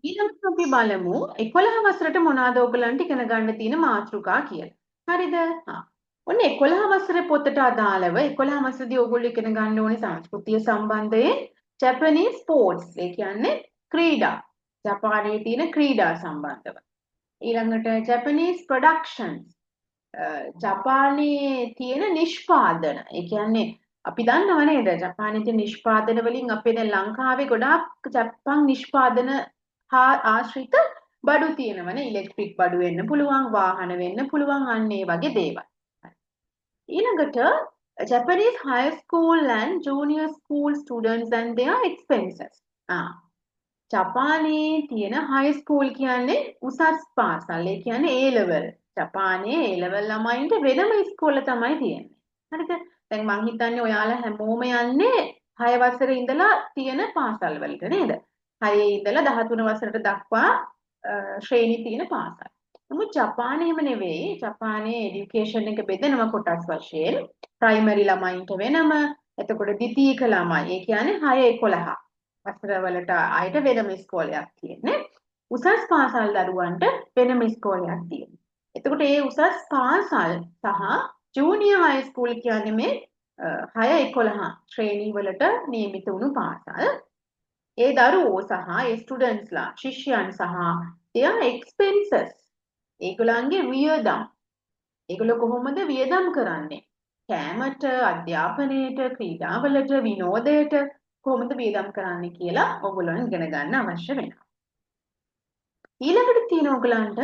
ඊළඟට අපි බලමු 11 වසරට මොනවාද ඔයගලන්ට ඉගෙන ගන්න තියෙන මාතෘකා කියලා. හරිද? ඔන්න 11 වසරේ පොතට අදාළව 11 වසරේදී ඔයගොල්ලෝ ඉගෙන ගන්න ඕනේ සංස්කෘතිය සම්බන්ධයෙන් ජපනීස් ස්පෝර්ට්ස් ඒ කියන්නේ ක්‍රීඩා. ජපානයේ තියෙන ක්‍රීඩා සම්බන්ධව. ඊළඟට ජපනීස් ප්‍රොඩක්ෂන්ස් ජපානයේ තියෙන නිෂ්පාදන. ඒ කියන්නේ අපි දන්නව නේද ජපානයේ තියෙන නිෂ්පාදන වලින් අපේ දැන් ලංකාවේ ගොඩාක් ජපාන් නිෂ්පාදන හා ආශ්‍රිත බඩු තියෙනවනේ ඉලෙක්ට්‍රික් බඩු වෙන්න පුළුවන් වාහන වෙන්න පුළුවන් අන්න ඒ වගේ දේවල්. ඊළඟට Japanese high school and junior school students and their expenses. ජපානයේ තියෙන high school කියන්නේ උසස් පාසල්. ඒ කියන්නේ A level. ජපානයේ A level ළමයින්ට වෙනම ඉස්කෝල තමයි තියෙන්නේ. හරිද? දැන් මං හිතන්නේ ඔයාලා හැමෝම යන්නේ 6 වසරේ ඉඳලා තියෙන පාසල් වලට නේද? 6 ඉඳලා 13 වසරට දක්වා ශ්‍රේණි තියෙන පාසල්. නමුත් ජපානයේ එහෙම නෙවෙයි. ජපානයේ এডুকেෂන් එක බෙදෙනවා කොටස් වශයෙන්. ප්‍රයිමරි ළමයින්ට වෙනම, එතකොට ද්විතීක ළමයි. ඒ කියන්නේ 6 11 වසරවලට ආයෙත් වෙනම ඉස්කෝලයක් තියෙන්නේ. උසස් පාසල් දරුවන්ට වෙනම ඉස්කෝලයක් තියෙනවා. එතකොට මේ උසස් පාසල් සහ ජූනියර් හයි ස්කූල් කියන්නේ මේ 6 11 ශ්‍රේණි වලට නියමිත වුණු පාසල්. ඒ දරුවෝ සහ ඒ ස්ටුඩන්ට්ස්ලා ශිෂ්‍යයන් සහ their expenses ඒගොල්ලන්ගේ වියදම්. ඒගොල්ලෝ කොහොමද වියදම් කරන්නේ? කෑමට, අධ්‍යාපනයට, ක්‍රීඩාවලට, විනෝදයට කොහොමද වියදම් කරන්නේ කියලා ඔයගොල්ලන් ඉගෙන ගන්න අවශ්‍ය වෙනවා. ඊළඟට තියෙන ඔයගලන්ට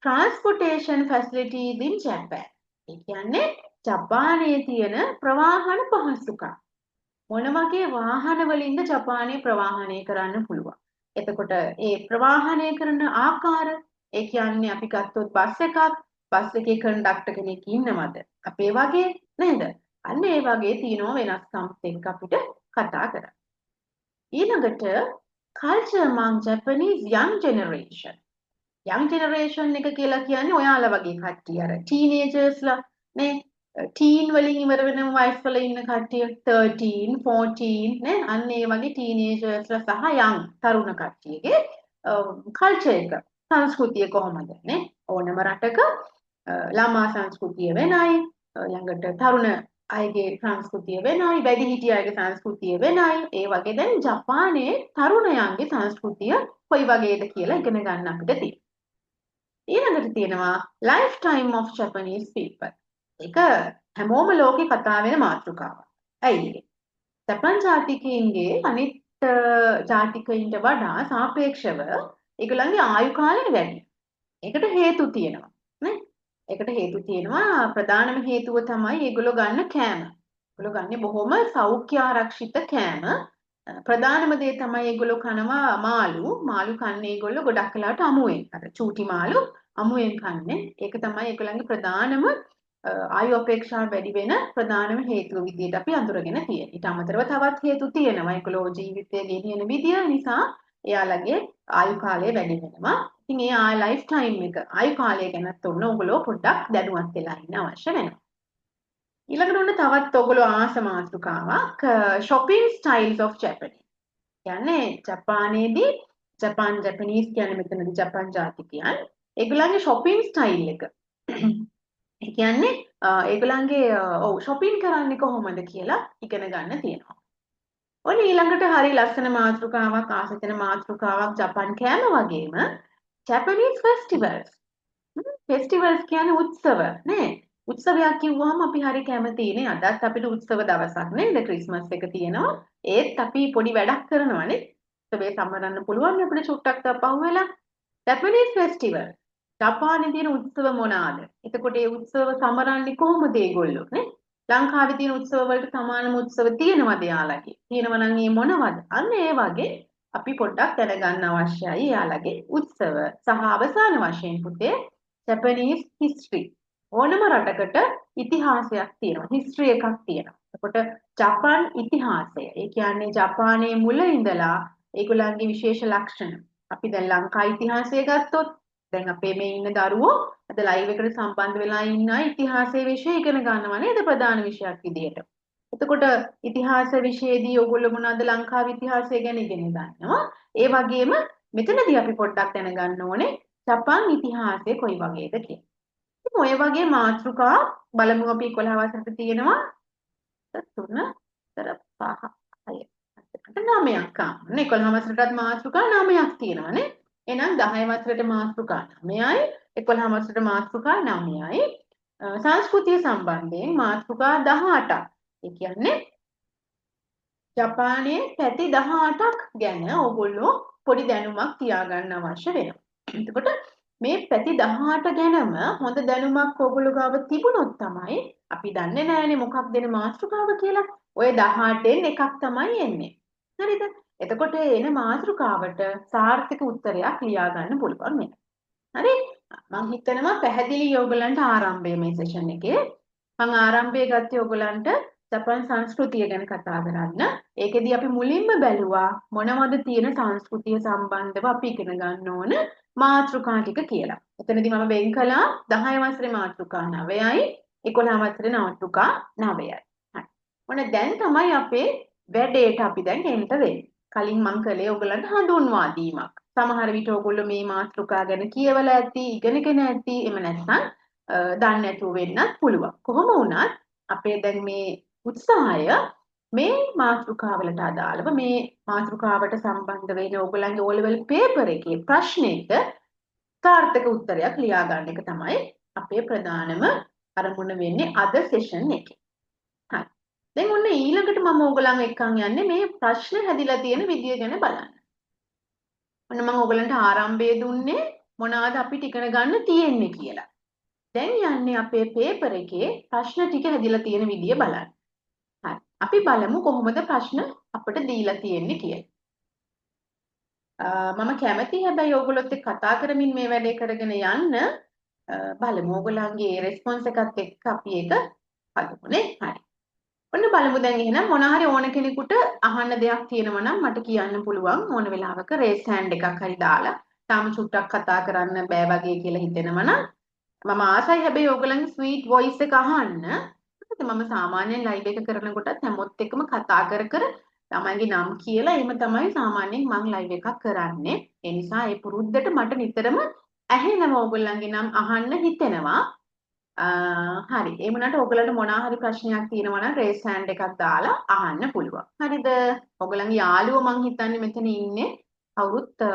transportation facilities in Japan. ඒ කියන්නේ ජපානයේ තියෙන ප්‍රවාහන පහසුකම්. මොන වගේ වාහන වලින්ද ජපානයේ ප්‍රවාහනය කරන්න පුළුවන්. එතකොට ඒ ප්‍රවාහනය කරන ආකාර ඒ කියන්නේ අපි ගත්තොත් බස් එකක් බස් එකේ කන්ඩක්ටර් කෙනෙක් ඉන්නවද? අපේ වගේ නේද? අන්න ඒ වගේ තියෙනවා වෙනස්කම් එක්ක අපිට කතා කරන්න. ඊළඟට culture among Japanese young generation. young generation එක කියලා කියන්නේ ඔයාලා වගේ කට්ටිය අර teenagersලා නේ teen වලින් ඉවර වෙන වයස් වල ඉන්න කට්ටිය 13 14 නේ අන්න ඒ වගේ teenagersලා සහ young තරුණ කට්ටියගේ culture එක සංස්කෘතිය කොහොමද නේ ඕනම රටක ළමා සංස්කෘතිය වෙනයි ළඟට තරුණ අයගේ සංස්කෘතිය වෙනයි වැඩිහිටිය අයගේ සංස්කෘතිය වෙනයි ඒ වගේ දැන් ජපානයේ තරුණයන්ගේ සංස්කෘතිය කොයි වගේද කියලා ඉගෙන ගන්න අපිට තියෙනවා ඊළඟට තියෙනවා lifetime of Japanese people ඒක හැමෝම ලෝකේ කතා වෙන මාතෘකාවක් ඇයි ජපාන් ජාතිකයින්ගේ අනිත් ජාතිකයින්ට වඩා සාපේක්ෂව ඒගොල්ලන්ගේ ආයු කාලය වැඩි ඒකට හේතු තියෙනවා නේ ඒකට හේතු තියෙනවා ප්‍රධානම හේතුව තමයි ඒගොල්ලෝ ගන්න කෑම. ඒගොල්ලෝ ගන්නේ බොහොම සෞඛ්‍ය ආරක්ෂිත කෑම. ප්‍රධානම දේ තමයි ඒගොල්ලෝ කනවා මාළු කන්නේ ඒගොල්ලෝ ගොඩක් වෙලාවට අමුවෙන්. අර චූටි මාළු අමුවෙන් කන්නේ. ඒක තමයි ඒගොල්ලන්ගේ ප්‍රධානම ආයු අපේක්ෂාව වැඩි වෙන ප්‍රධානම හේතුව විදිහට අපි අඳුරගෙන තියෙන්නේ. ඊට අමතරව තවත් හේතු තියෙනවා. ඒගොල්ලෝ ජීවිතය ගෙනියන විදිය නිසා එයාලගේ ආයු කාලය වැඩි වෙනවා. ඉතින් ඒ ලයිෆ් ටයිම් එක ආයු කාලය ගැනත් ඔන්න ඔයගොල්ලෝ පොඩ්ඩක් දැනුවත් වෙලා ඉන්න අවශ්‍ය වෙනවා. ඊළඟට ඔන්න තවත් ඔයගොල්ලෝ ආස මාතෘකාවක් shopping styles of Japanese. කියන්නේ ජපානයේදී ජපනීස් කියන්නේ මෙතනදී ජපාන් ජාතිකයන් ඒගොල්ලන්ගේ shopping style එක. ඒ කියන්නේ ඒගොල්ලන්ගේ shopping කරන්නේ කොහොමද කියලා ඉගෙන ගන්න තියෙනවා. ඔන්න ඊළඟට හරි ලස්සන මාතෘකාවක් ආසතන මාතෘකාවක් ජපාන් කෑම වගේම Japanese festivals. festivals කියන්නේ උත්සව නේ. උත්සවයක් කිව්වහම අපි හරි කැමතිනේ. අදත් අපිට උත්සව දවසක් නේද? ක්‍රිස්මස් එක තියෙනවා. ඒත් අපි පොඩි වැඩක් කරනවානේ. උත්සවේ සමරන්න පුළුවන් අපිට චුට්ටක් තපහුවෙලා. Japanese festival. ජපානයේ තියෙන උත්සව මොනවාද? එතකොට ඒ උත්සව සමරන්නේ කොහොමද ඒගොල්ලෝ නේ? ලංකාවේ තියෙන උත්සව වලට සමානම උත්සව තියෙනවද යාළගේ? තියෙනවා නම් ඒ මොනවද? අන්න ඒ වගේ අපි පොඩ්ඩක් දැනගන්න අවශ්‍යයි යාළගේ උත්සව සහ අවසාන වශයෙන් පුතේ Japanese history ඕනම රටකට ඉතිහාසයක් තියෙනවා history එකක් තියෙනවා. එතකොට ජපාන් ඉතිහාසය ඒ කියන්නේ ජපානයේ මුල ඉඳලා ඒගොල්ලන්ගේ විශේෂ ලක්ෂණ අපි දැන් ලංකා ඉතිහාසය ගත්තොත් දැන් අපේ මේ ඉන්න දරුවෝ අද ලයිව් එකට සම්බන්ධ වෙලා ඉන්න ඉතිහාසයේ විෂය ඉගෙන ගන්නවා නේද ප්‍රධාන විෂයක් විදියට. එතකොට ඉතිහාස විෂයේදී ඔයගොල්ලෝ මොනවද ලංකාවේ ඉතිහාසය ගැන ඉගෙන ගන්නවා. ඒ වගේම මෙතනදී අපි පොඩ්ඩක් දැනගන්න ඕනේ ජපාන් ඉතිහාසය කොයි වගේද කියලා. ඉතින් ඔය වගේ මාතෘකා බලමු අපි 11 වසරට තියෙනවා 3 4 5 6 9ක් ආන්නේ 11 වසරටත් මාතෘකා 9ක් තියෙනවානේ. එහෙනම් 10 වසරට මාතෘකා 9යි 11 වසරට මාතෘකා 9යි සංස්කෘතිය සම්බන්ධයෙන් මාතෘකා 18ක්. ඒ කියන්නේ ජපානයේ පැති 18ක් ගැන ඕගොල්ලෝ පොඩි දැනුමක් තියාගන්න අවශ්‍ය වෙනවා. එතකොට මේ පැති 18 ගැනම හොඳ දැනුමක් ඕගොල්ලෝ ගාව තිබුණොත් තමයි අපි දන්නේ නැහැනේ මොකක්ද එන මාතෘකාව කියලා. ඔය 18න් එකක් තමයි එන්නේ. හරිද? එතකොට එන මාතෘකාවට සාර්ථක උත්තරයක් ලියා ගන්න පුළුවන් වෙනවා. හරි? මම හිතනවා පැහැදිලි ඕගලන්ට ආරම්භය මේ සෙෂන් එකේ. මම ආරම්භය ගත්තේ ඕගලන්ට ජපාන් සංස්කෘතිය ගැන කතා කරන්න. ඒකෙදි අපි මුලින්ම බැලුවා මොනවද තියෙන සංස්කෘතිය සම්බන්ධව අපි ඉගෙන ගන්න ඕන මාතෘකා ටික කියලා. එතනදී මම වෙන් කළා 10 වසරේ මාතෘකා 9යි 11 වසරේ මාතෘකා 9යි. හරි. ඔන්න දැන් තමයි අපේ වැඩේට අපි දැන් එන්න වෙන්නේ. කලින් මම කළේ ඕගලන්ට හඳුන්වා දීමක්. සමහර විට ඕගොල්ලෝ මේ මාතෘකා ගැන කියවලා ඇති, ඉගෙනගෙන ඇති, එහෙම නැත්නම් දන්නේ නැතුව වෙන්නත් පුළුවන්. කොහොම වුණත් අපේ දැන් මේ උත්සාහය මේ මාතෘකාවලට අදාළව මේ මාතෘකාවට සම්බන්ධ වෙන ඕගොල්ලන්ගේ O level paper එකේ ප්‍රශ්නෙට සාර්ථක උත්තරයක් ලියා ගන්න එක තමයි අපේ ප්‍රධානම අරමුණ වෙන්නේ අද සෙෂන් එකේ. හරි. දැන් ඔන්න ඊළඟට මම ඕගොල්ලන් එක්කන් යන්නේ මේ ප්‍රශ්න හැදිලා තියෙන විදිය ගැන බලන්න. ඔන්න මම ඕගොල්ලන්ට ආරම්භය දුන්නේ මොනවාද අපිට ඉගෙන ගන්න තියෙන්නේ කියලා. දැන් යන්නේ අපේ පේපර් එකේ ප්‍රශ්න ටික හැදිලා තියෙන විදිය බලන්න. හරි. අපි බලමු කොහොමද ප්‍රශ්න අපිට දීලා තියෙන්නේ කියලා. මම කැමතියි හැබැයි ඕගොල්ලොත් එක්ක කතා කරමින් මේ වැඩේ කරගෙන යන්න බලමු ඕගොල්ලන්ගේ රෙස්පොන්ස් එකත් එක්ක අපි ඒක බලමුනේ. හරි. ඔන්න බලමු දැන් එහෙනම් මොන හරි ඕන කෙනෙකුට අහන්න දෙයක් තියෙනවා නම් මට කියන්න පුළුවන් ඕන වෙලාවක රේස් හෑන්ඩ් එකක් හරි දාලා තාම චුට්ටක් කතා කරන්න බෑ වගේ කියලා හිතෙනවා නම් මම ආසයි හැබැයි ඕගොල්ලන්ගේ ස්වීට් වොයිස් එක අහන්න. මම සාමාන්‍යයෙන් ලයිව් එක කරනකොටත් හැමොත් එක්කම කතා කර කර තමයිගේ නම් කියලා එහෙම තමයි සාමාන්‍යයෙන් මම ලයිව් එකක් කරන්නේ. ඒ නිසා ඒ පුරුද්දට මට නිතරම ඇහෙනවා ඕගොල්ලන්ගේ නම් අහන්න හිතෙනවා. හරි. ඒ වුණාට ඔයගලන්ට මොනවා හරි ප්‍රශ්නයක් තියෙනවා නම් රේස් හෑන්ඩ් එකක් දාලා අහන්න පුළුවන්. හරිද? ඔයගලන්ගේ යාළුවෝ මං හිතන්නේ මෙතන ඉන්නේ කවුරුත්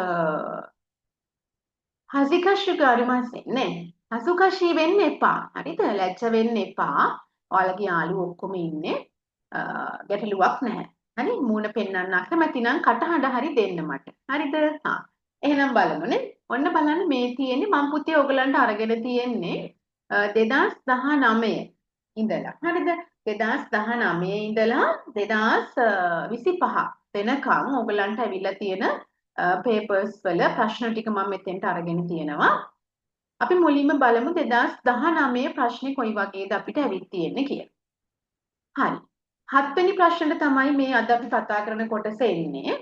හසිකෂුකාරිමස්සේ නේ. හසුකෂී වෙන්න එපා. හරිද? ලැජ්ජ වෙන්න එපා. ඔයාලගේ යාළුවෝ ඔක්කොම ඉන්නේ. ගැටලුවක් නැහැ. හරි? මූණ පෙන්වන්න අකමැති නම් කටහඬ හරි දෙන්න මට. හරිද? හා. එහෙනම් බලමුනේ. ඔන්න බලන්න මේ තියෙන්නේ මම පුතේ ඔයගලන්ට අරගෙන තියෙන්නේ 2019 ඉඳලා හරිද 2019 ඉඳලා 2025 වෙනකන් ඔයගලන්ට ඇවිල්ලා තියෙන පේපර්ස් වල ප්‍රශ්න ටික මම මෙතෙන්ට අරගෙන තියෙනවා අපි මුලින්ම බලමු 2019 ප්‍රශ්නේ කොයි වගේද අපිට ඇවිත් තියෙන්නේ කියලා. හරි. 7 වෙනි ප්‍රශ්නෙට තමයි මේ අද අපි කතා කරන කොටස එන්නේ.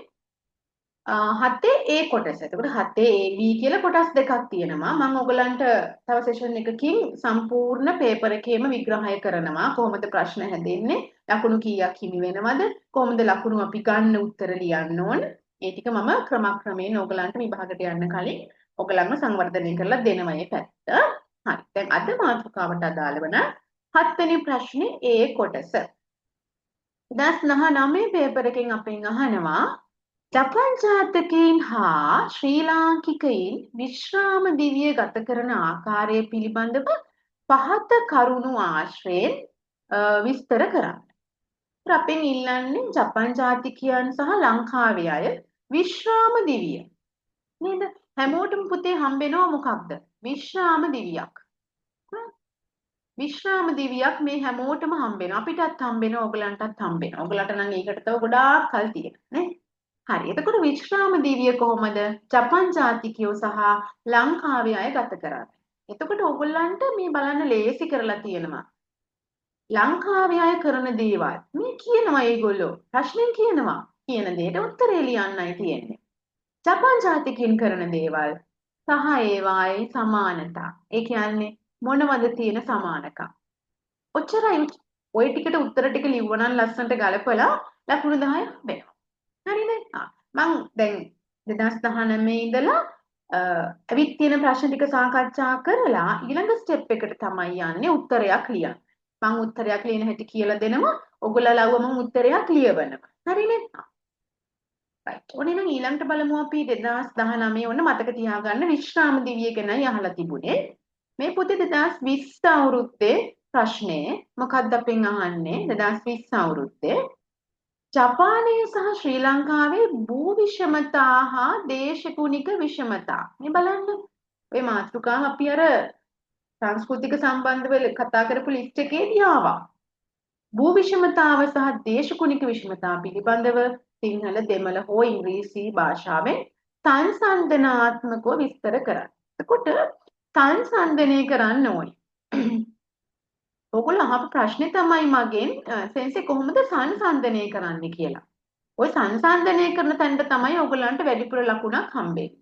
7 A කොටස. එතකොට 7 A B කියලා කොටස් දෙකක් තියෙනවා. මම ඔයගලන්ට තව සෙෂන් එකකින් සම්පූර්ණ පේපර් එකේම විග්‍රහය කරනවා. කොහොමද ප්‍රශ්න හැදෙන්නේ? ලකුණු කීයක් හිමි වෙනවද? කොහොමද ලකුණු අපි ගන්න උත්තර ලියන්න ඕන? ඒ ටික මම ක්‍රමක්‍රමයෙන් ඔයගලන්ට විභාගයට යන්න කලින් ඔයගලන්ව සංවර්ධනය කරලා දෙනවා මේ පැත්ත. හරි. දැන් අද මාතෘකාවට අදාළ වන 7 වෙනි ප්‍රශ්නේ A කොටස. 2019 පේපර් එකෙන් අපෙන් අහනවා ජපාන් ජාතකයින් හා ශ්‍රී ලාංකිකයින් විශ්‍රාම දිවිය ගත කරන ආකාරය පිළිබඳව පහත කරුණු ආශ්‍රයෙන් විස්තර කරන්න. අපෙන් ඉල්ලන්නේ ජපාන් ජාතිකයන් සහ ලංකාවේ අය විශ්‍රාම දිවිය. නේද? හැමෝටම පුතේ හම්බෙනවා මොකක්ද? විශ්‍රාම දිවියක්. විශ්‍රාම දිවියක් මේ හැමෝටම හම්බෙනවා. අපිටත් හම්බෙනවා, ඔයගලන්ටත් හම්බෙනවා. ඔයගලන්ට නම් ඒකට තව ගොඩාක් කල් තියෙනවා නේ. හරි. එතකොට විශ්‍රාම දිවිය කොහොමද ජපාන් ජාතිකයෝ සහ ලංකාවේ අය ගත කරන්නේ? එතකොට ඕගොල්ලන්ට මේ බලන්න ලේසි කරලා තියෙනවා. ලංකාවේ අය කරන දේවල් මේ කියනවා ඒගොල්ලෝ. ප්‍රශ්නෙන් කියනවා. කියන දෙයට උත්තරේ ලියන්නයි තියෙන්නේ. ජපාන් ජාතිකයන් කරන දේවල් සහ ඒවායේ සමානතා. ඒ කියන්නේ මොනවද තියෙන සමානකම්? ඔච්චරයි. ওই ටිකට උත්තර ටික ලිව්වනම් ලස්සනට ගලපලා ලකුණු 10 හම්බෙනවා. හරිද? මං දැන් 2019 ඉඳලා ඇවිත් තියෙන ප්‍රශ්න ටික සාකච්ඡා කරලා ඊළඟ ස්ටෙප් එකට තමයි යන්නේ උත්තරයක් ලියන්න. මම උත්තරයක් ලියන හැටි කියලා දෙනවා. ඔයගොල්ලෝ ලව්ව මම උත්තරයක් ලියවනවා. හරිනේ? right. ඔන්න නම් ඊළඟට බලමු අපි 2019 ඔන්න මතක තියාගන්න විශ්‍රාම දිවිය ගැනයි අහලා තිබුණේ. මේ පොතේ 2020 අවුරුද්දේ ප්‍රශ්නේ මොකක්ද අපෙන් අහන්නේ 2020 අවුරුද්දේ ජපානයේ සහ ශ්‍රී ලංකාවේ භූ විෂමතා හා දේශගුණික විෂමතා මේ බලන්න ඔය මාතෘකාව අපි අර සංස්කෘතික සම්බන්ධව කතා කරපු ලිස්ට් එකේදී ආවා භූ විෂමතාව සහ දේශගුණික විෂමතා පිළිබඳව සිංහල දෙමළ හෝ ඉංග්‍රීසි භාෂාවෙන් සංසන්දනාත්මකව විස්තර කරන්න. එතකොට සංසන්දනය කරන්න ඕනේ. ඔයගොල්ලෝ අහපු ප්‍රශ්නේ තමයි මගෙන් සෙන්සේ කොහොමද සංසන්දනය කරන්නේ කියලා. ওই සංසන්දනය කරන තැනට තමයි ඔයගොල්ලන්ට වැඩිපුර ලකුණක් හම්බෙන්නේ.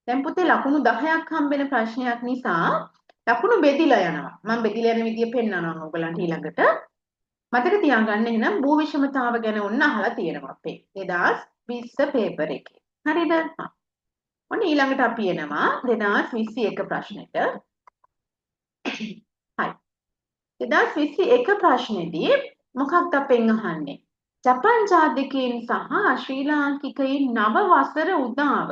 දැන් පුතේ ලකුණු 10ක් හම්බෙන ප්‍රශ්නයක් නිසා ලකුණු බෙදිලා යනවා. මම බෙදිලා යන විදිය පෙන්නනවා ඔයගොල්ලන්ට ඊළඟට. මතක තියාගන්න එහෙනම් භූ විෂමතාව ගැන ඔන්න අහලා තියෙනවා අපේ 2020 පේපර් එකේ. හරිද? ඔන්න ඊළඟට අපි එනවා 2021 ප්‍රශ්නෙට. හරි. 2021 ප්‍රශ්නේදී මොකක්ද අපෙන් අහන්නේ? ජපාන් ජාතිකයින් සහ ශ්‍රී ලාංකිකයින් නව වසර උදාව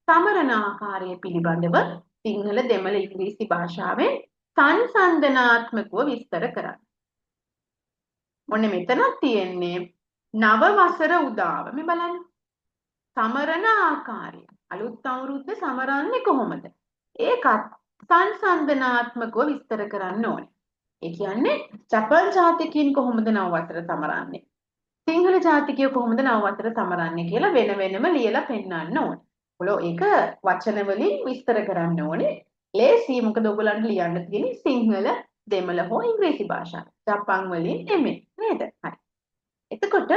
සමරන ආකාරය පිළිබඳව සිංහල දෙමළ ඉංග්‍රීසි භාෂාවෙන් සංසන්දනාත්මකව විස්තර කරන්න. මොන්නේ මෙතනක් තියෙන්නේ නව වසර උදාව. මේ බලන්න. සමරන ආකාරය. අලුත් අවුරුද්ද සමරන්නේ කොහොමද? ඒකත් සංසන්දනාත්මකව විස්තර කරන්න ඕනේ. ඒ කියන්නේ ජපාන් ජාතිකයින් කොහොමද නව වසර සමරන්නේ? සිංහල ජාතිකයෝ කොහොමද නව වසර සමරන්නේ කියලා වෙන වෙනම ලියලා පෙන්නන්න ඕනේ. ඔයගොල්ලෝ ඒක වචන වලින් විස්තර කරන්න ඕනේ. ලේසි මොකද ඔයගොල්ලන්ට ලියන්න තියෙන්නේ සිංහල, දෙමළ හෝ ඉංග්‍රීසි භාෂාවෙන්. ජපාන් වලින් නෙමෙයි නේද? හරි. එතකොට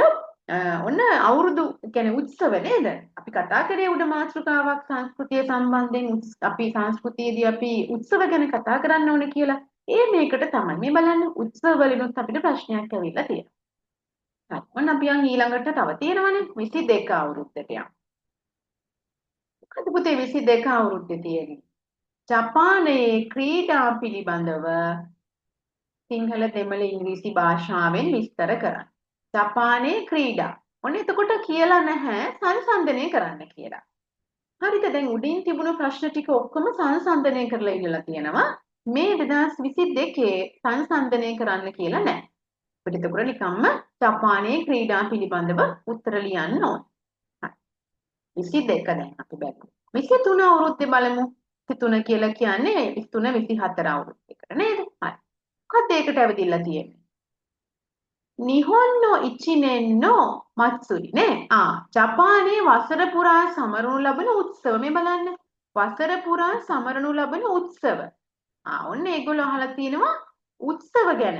ඔන්න අවුරුදු කියන්නේ උත්සව නේද? අපි කතා කරේ උඩ මාතෘකාවක් සංස්කෘතිය සම්බන්ධයෙන් අපි සංස්කෘතියේදී අපි උත්සව ගැන කතා කරන්න ඕනේ කියලා. මේකට තමයි. මේ බලන්න උත්සව වලිනුත් අපිට ප්‍රශ්නයක් ඇවිල්ලා තියෙනවා. හරි. ඔන්න අපි යන් ඊළඟට තව තියෙනවනේ 22 අවුරුද්දට යමු. මොකද පුතේ 22 අවුරුද්දේ තියෙන්නේ? ජපානයේ ක්‍රීඩා පිළිබඳව සිංහල දෙමළ ඉංග්‍රීසි භාෂාවෙන් විස්තර කරන්න. ජපානයේ ක්‍රීඩා. ඔන්න එතකොට කියලා නැහැ සංසන්දනය කරන්න කියලා. හරිද? දැන් උඩින් තිබුණු ප්‍රශ්න ටික ඔක්කොම සංසන්දනය කරලා ඉඳලා තියෙනවා. මේ 2022 සංසන්දනය කරන්න කියලා නැහැ. අපිට එතකොට නිකම්ම ජපානයේ ක්‍රීඩා පිළිබඳව උත්තර ලියන්න ඕන. හරි. 22 දැන් අපි බලමු. 23 අවුරුද්දේ බලමු. 23 කියලා කියන්නේ 23 24 අවුරුද්දේකට නේද? හරි. මොකක්ද ඒකට ඇවිදilla තියෙන්නේ? නිහොන් no ichinen no matsuri නේ. ජපානයේ වසර පුරා සමරනු ලබන උත්සව. මේ බලන්න. වසර පුරා සමරනු ලබන උත්සව. ඔන්න ඒගොල්ලෝ අහලා තියෙනවා උත්සව ගැන.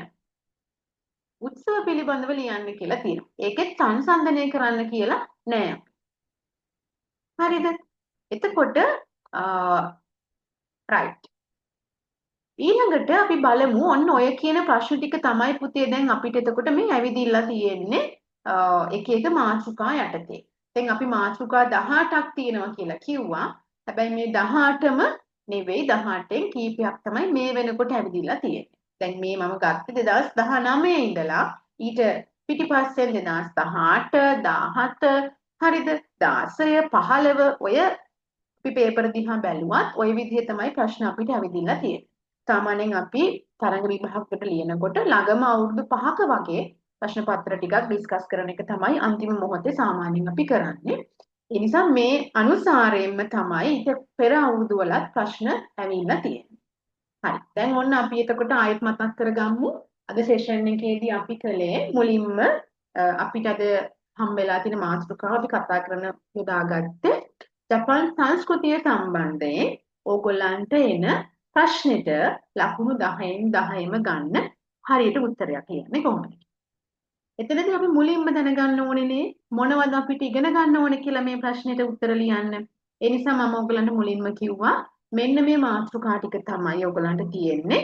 උත්සව පිළිබඳව ලියන්න කියලා තියෙනවා. ඒකෙත් සංසන්දනය කරන්න කියලා නෑ. හරිද? එතකොට right. ඊළඟට අපි බලමු ඔන්න ඔය කියන ප්‍රශ්න ටික තමයි පුතේ දැන් අපිට එතකොට මේ ඇවිදිලා තියෙන්නේ එක එක මාතෘකා යටතේ. දැන් අපි මාතෘකා 18ක් තියෙනවා කියලා කිව්වා. හැබැයි මේ 18ම නෙවෙයි 18න් කීපයක් තමයි මේ වෙනකොට ඇවිදිලා තියෙන්නේ. දැන් මේ මම ගත්තේ 2019 ඉඳලා ඊට පිටිපස්සෙන් 2018 17 හරිද 16 15 ඔය අපි පේපර් දිහා බැලුවත් ওই විදිහ තමයි ප්‍රශ්න අපිට ඇවිදිලා තියෙන්නේ. සාමාන්‍යයෙන් අපි තරඟ විභාගයකට ලියනකොට ළඟම අවුරුදු 5ක වගේ ප්‍රශ්න පත්‍ර ටිකක් ඩිස්කස් කරන එක තමයි අන්තිම මොහොතේ සාමාන්‍යයෙන් අපි කරන්නේ. ඒ නිසා මේ අනුසාරයෙන්ම තමයි ඊට පෙර අවුරුදු වලත් ප්‍රශ්න ඇවිල්ලා තියෙන්නේ. හරි. දැන් ඔන්න අපි එතකොට ආයෙත් මතක් කරගමු. අද සෙෂන් එකේදී අපි කළේ මුලින්ම අපිට අද හම්බෙලා තියෙන මාතෘකාව අපි කතා කරන යොදාගත්තේ ජපාන් සංස්කෘතිය සම්බන්ධයෙන් ඕගොල්ලන්ට එන ප්‍රශ්නෙට ලකුණු 10න් 10ම ගන්න හරියට උත්තරයක් ලියන්නේ කොහොමද? එතනදී අපි මුලින්ම දැනගන්න ඕනේ මොනවද අපිට ඉගෙන ගන්න ඕනේ කියලා මේ ප්‍රශ්නෙට උත්තර ලියන්න. ඒ නිසා මම ඔයගලන්ට මුලින්ම කිව්වා මෙන්න මේ මාතෘකා ටික තමයි ඔයගලන්ට තියෙන්නේ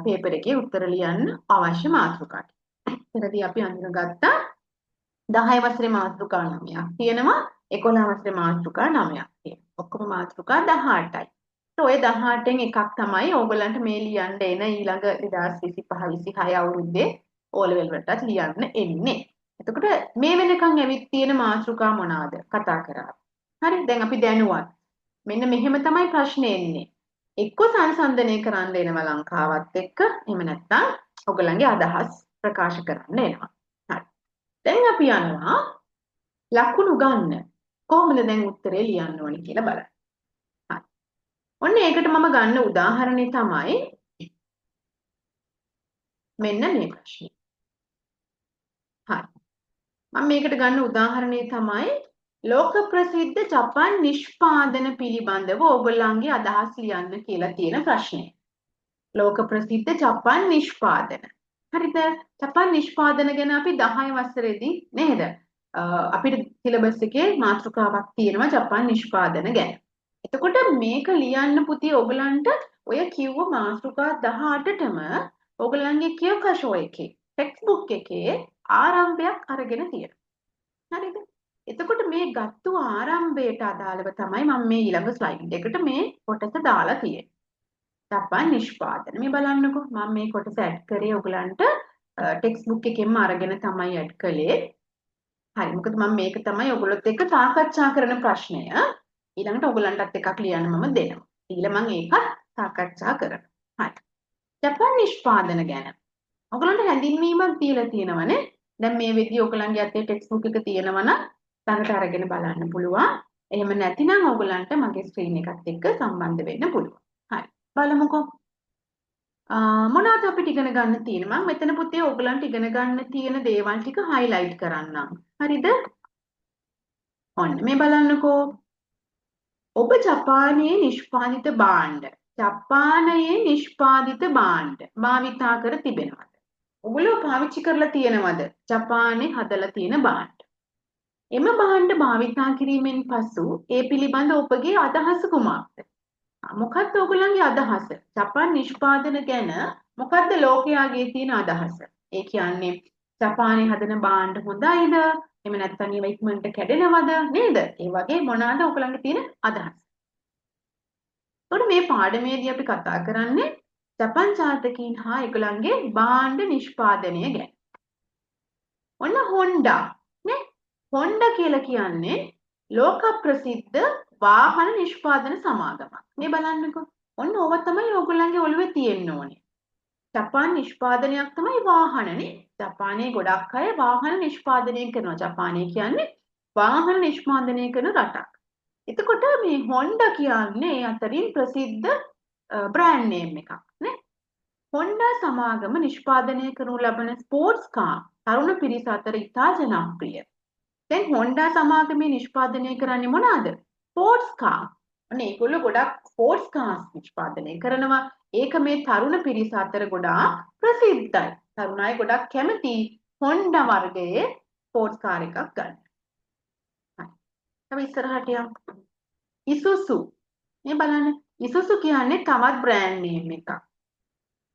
පේපර් එකේ උත්තර ලියන්න අවශ්‍ය මාතෘකා ටික. එතනදී අපි අඳුනගත්තා 10 වසරේ මාතෘකා 9ක් තියෙනවා. 11 වසරේ මාතෘකා 9ක් තියෙනවා. ඔක්කොම මාතෘකා 18යි. ඔය 18න් එකක් තමයි ඕගලන්ට මේ ලියන්න එන ඊළඟ 2025-26 අවුරුද්දේ O level වලටත් ලියන්න එන්නේ. එතකොට මේ වෙනකන් ඇවිත් තියෙන මාතෘකා මොනවාද කතා කරා. හරි දැන් අපි දැනුවත්. මෙන්න මෙහෙම තමයි ප්‍රශ්නේ එන්නේ. එක්ක සංසන්දනය කරන්න එනවා ලංකාවත් එක්ක එහෙම නැත්නම් ඔයගලන්ගේ අදහස් ප්‍රකාශ කරන්න එනවා. හරි. දැන් අපි යනවා ලකුණු ගන්න. කොහොමද දැන් උත්තරේ ලියන්න ඕනේ කියලා බලන්න. හරි. ඔන්න ඒකට මම ගන්න උදාහරණේ තමයි මෙන්න මේ ප්‍රශ්නේ. හරි. මම මේකට ගන්න උදාහරණේ තමයි ලෝක ප්‍රසිද්ධ ජපාන් නිෂ්පාදන පිළිබඳව ඕගොල්ලන්ගේ අදහස් ලියන්න කියලා තියෙන ප්‍රශ්නේ. ලෝක ප්‍රසිද්ධ ජපාන් නිෂ්පාදන. හරිද? ජපාන් නිෂ්පාදන ගැන අපි 10 වසරේදී නේද? අපිට සිලබස් එකේ මාතෘකාවක් තියෙනවා ජපාන් නිෂ්පාදන ගැන. එතකොට මේක ලියන්න පුතේ ඕගලන්ට ඔය කිව්ව මාතෘකා 18ටම ඕගලන්ගේ කියවකෂෝ එකේ ටෙක්ස්ට් බුක් එකේ ආරම්භයක් අරගෙන තියෙනවා. හරිද? එතකොට මේ ගත්තු ආරම්භයට අදාළව තමයි මම මේ ඊළඟ ස්ලයිඩ් එකට මේ කොටස දාලා තියෙන්නේ. ජපාන් නිෂ්පාදන. මේ බලන්නකෝ මම මේ කොටස ඇඩ් කරේ ඔයගලන්ට ටෙක්ස්ට් බුක් එකෙන්ම අරගෙන තමයි ඇඩ් කළේ. හරි මොකද මම මේක තමයි ඔයගොල්ලොත් එක්ක සාකච්ඡා කරන ප්‍රශ්නය. ඊළඟට ඔයගලන්ටත් එකක් ලියන්න මම දෙනවා. ඊළඟ මම ඒකත් සාකච්ඡා කරනවා. හරි. ජපාන් නිෂ්පාදන ගැන. ඔයගලන්ට හැඳින්වීමක් දීලා තියෙනවනේ. දැන් මේ විදිහ ඔයගලන්ගේ අතේ ටෙක්ස්ට් බුක් එක තියෙනවා නම් ළඟට අරගෙන බලන්න පුළුවන්. එහෙම නැතිනම් ඔයගලන්ට මගේ ස්ක්‍රීන් එකත් එක්ක සම්බන්ධ වෙන්න පුළුවන්. හරි. බලමුකෝ. මොනවද අපිට ඉගෙන ගන්න තියෙන්නේ? මම මෙතන පුතේ ඔයගලන්ට ඉගෙන ගන්න තියෙන දේවල් ටික highlight කරන්නම්. හරිද? ඔන්න මේ බලන්නකෝ. ඔබ ජපානයේ නිෂ්පාදිත භාණ්ඩ භාවිතා කර තිබෙනවද? ඔගොල්ලෝ පාවිච්චි කරලා තියෙනවද? ජපානයේ හදලා තියෙන භාණ්ඩ. එම භාණ්ඩ භාවිතා කිරීමෙන් පසු ඒ පිළිබඳ ඔබගේ අදහස කුමක්ද? මොකක්ද ඔයගොල්ලන්ගේ අදහස? ජපාන් නිෂ්පාදන ගැන මොකක්ද ලෝකයාගේ තියෙන අදහස? ඒ කියන්නේ ජපානයේ හදන භාණ්ඩ හොඳයිද? එහෙම නැත්නම් ඒවා ඉක්මනට කැඩෙනවද? නේද? ඒ වගේ මොනවාද ඔයගොල්ලන්ගේ තියෙන අදහස්? එතකොට මේ පාඩමේදී අපි කතා කරන්නේ ජපාන් ජාතකීන් හා ඒගොල්ලන්ගේ භාණ්ඩ නිෂ්පාදනය ගැන. ඔන්න හොන්ඩා නේ? හොන්ඩා කියලා කියන්නේ ලෝක ප්‍රසිද්ධ වාහන නිෂ්පාදන සමාගමක්. මේ බලන්නකෝ. ඔන්න ඕව තමයි ඔයගොල්ලන්ගේ ඔළුවේ තියෙන්න ඕනේ. ජපාන් නිෂ්පාදනයක් තමයි වාහනනේ. ජපානයේ ගොඩක් අය වාහන නිෂ්පාදනය කරනවා. ජපානය කියන්නේ වාහන නිෂ්පාදනය කරන රටක්. එතකොට මේ හොන්ඩා කියන්නේ අතරින් ප්‍රසිද්ධ බ්‍රෑන්ඩ් නේම් එකක් නේ. හොන්ඩා සමාගම නිෂ්පාදනය කරනු ලබන ස්පෝර්ට්ස් කාර් තරුණ පිරිස අතර ඉතා ජනප්‍රියයි. දැන් හොන්ඩා සමාගමේ නිෂ්පාදනය කරන්නේ මොනවාද? Sports car. අනේ ඒගොල්ලෝ ගොඩක් ස්පෝර්ට්ස් කාර්ස් නිෂ්පාදනය කරනවා. ඒක මේ තරුණ පිරිස අතර ගොඩාක් ප්‍රසිද්ධයි. තරුණ අය ගොඩක් කැමති හොන්ඩා වර්ගයේ ස්පෝර්ට්ස් කාර් එකක් ගන්න. හරි. අපි ඉස්සරහට යමු. ඉසුසු. මේ බලන්න. ඉසුසු කියන්නේ තවත් බ්‍රෑන්ඩ් නේම් එකක්.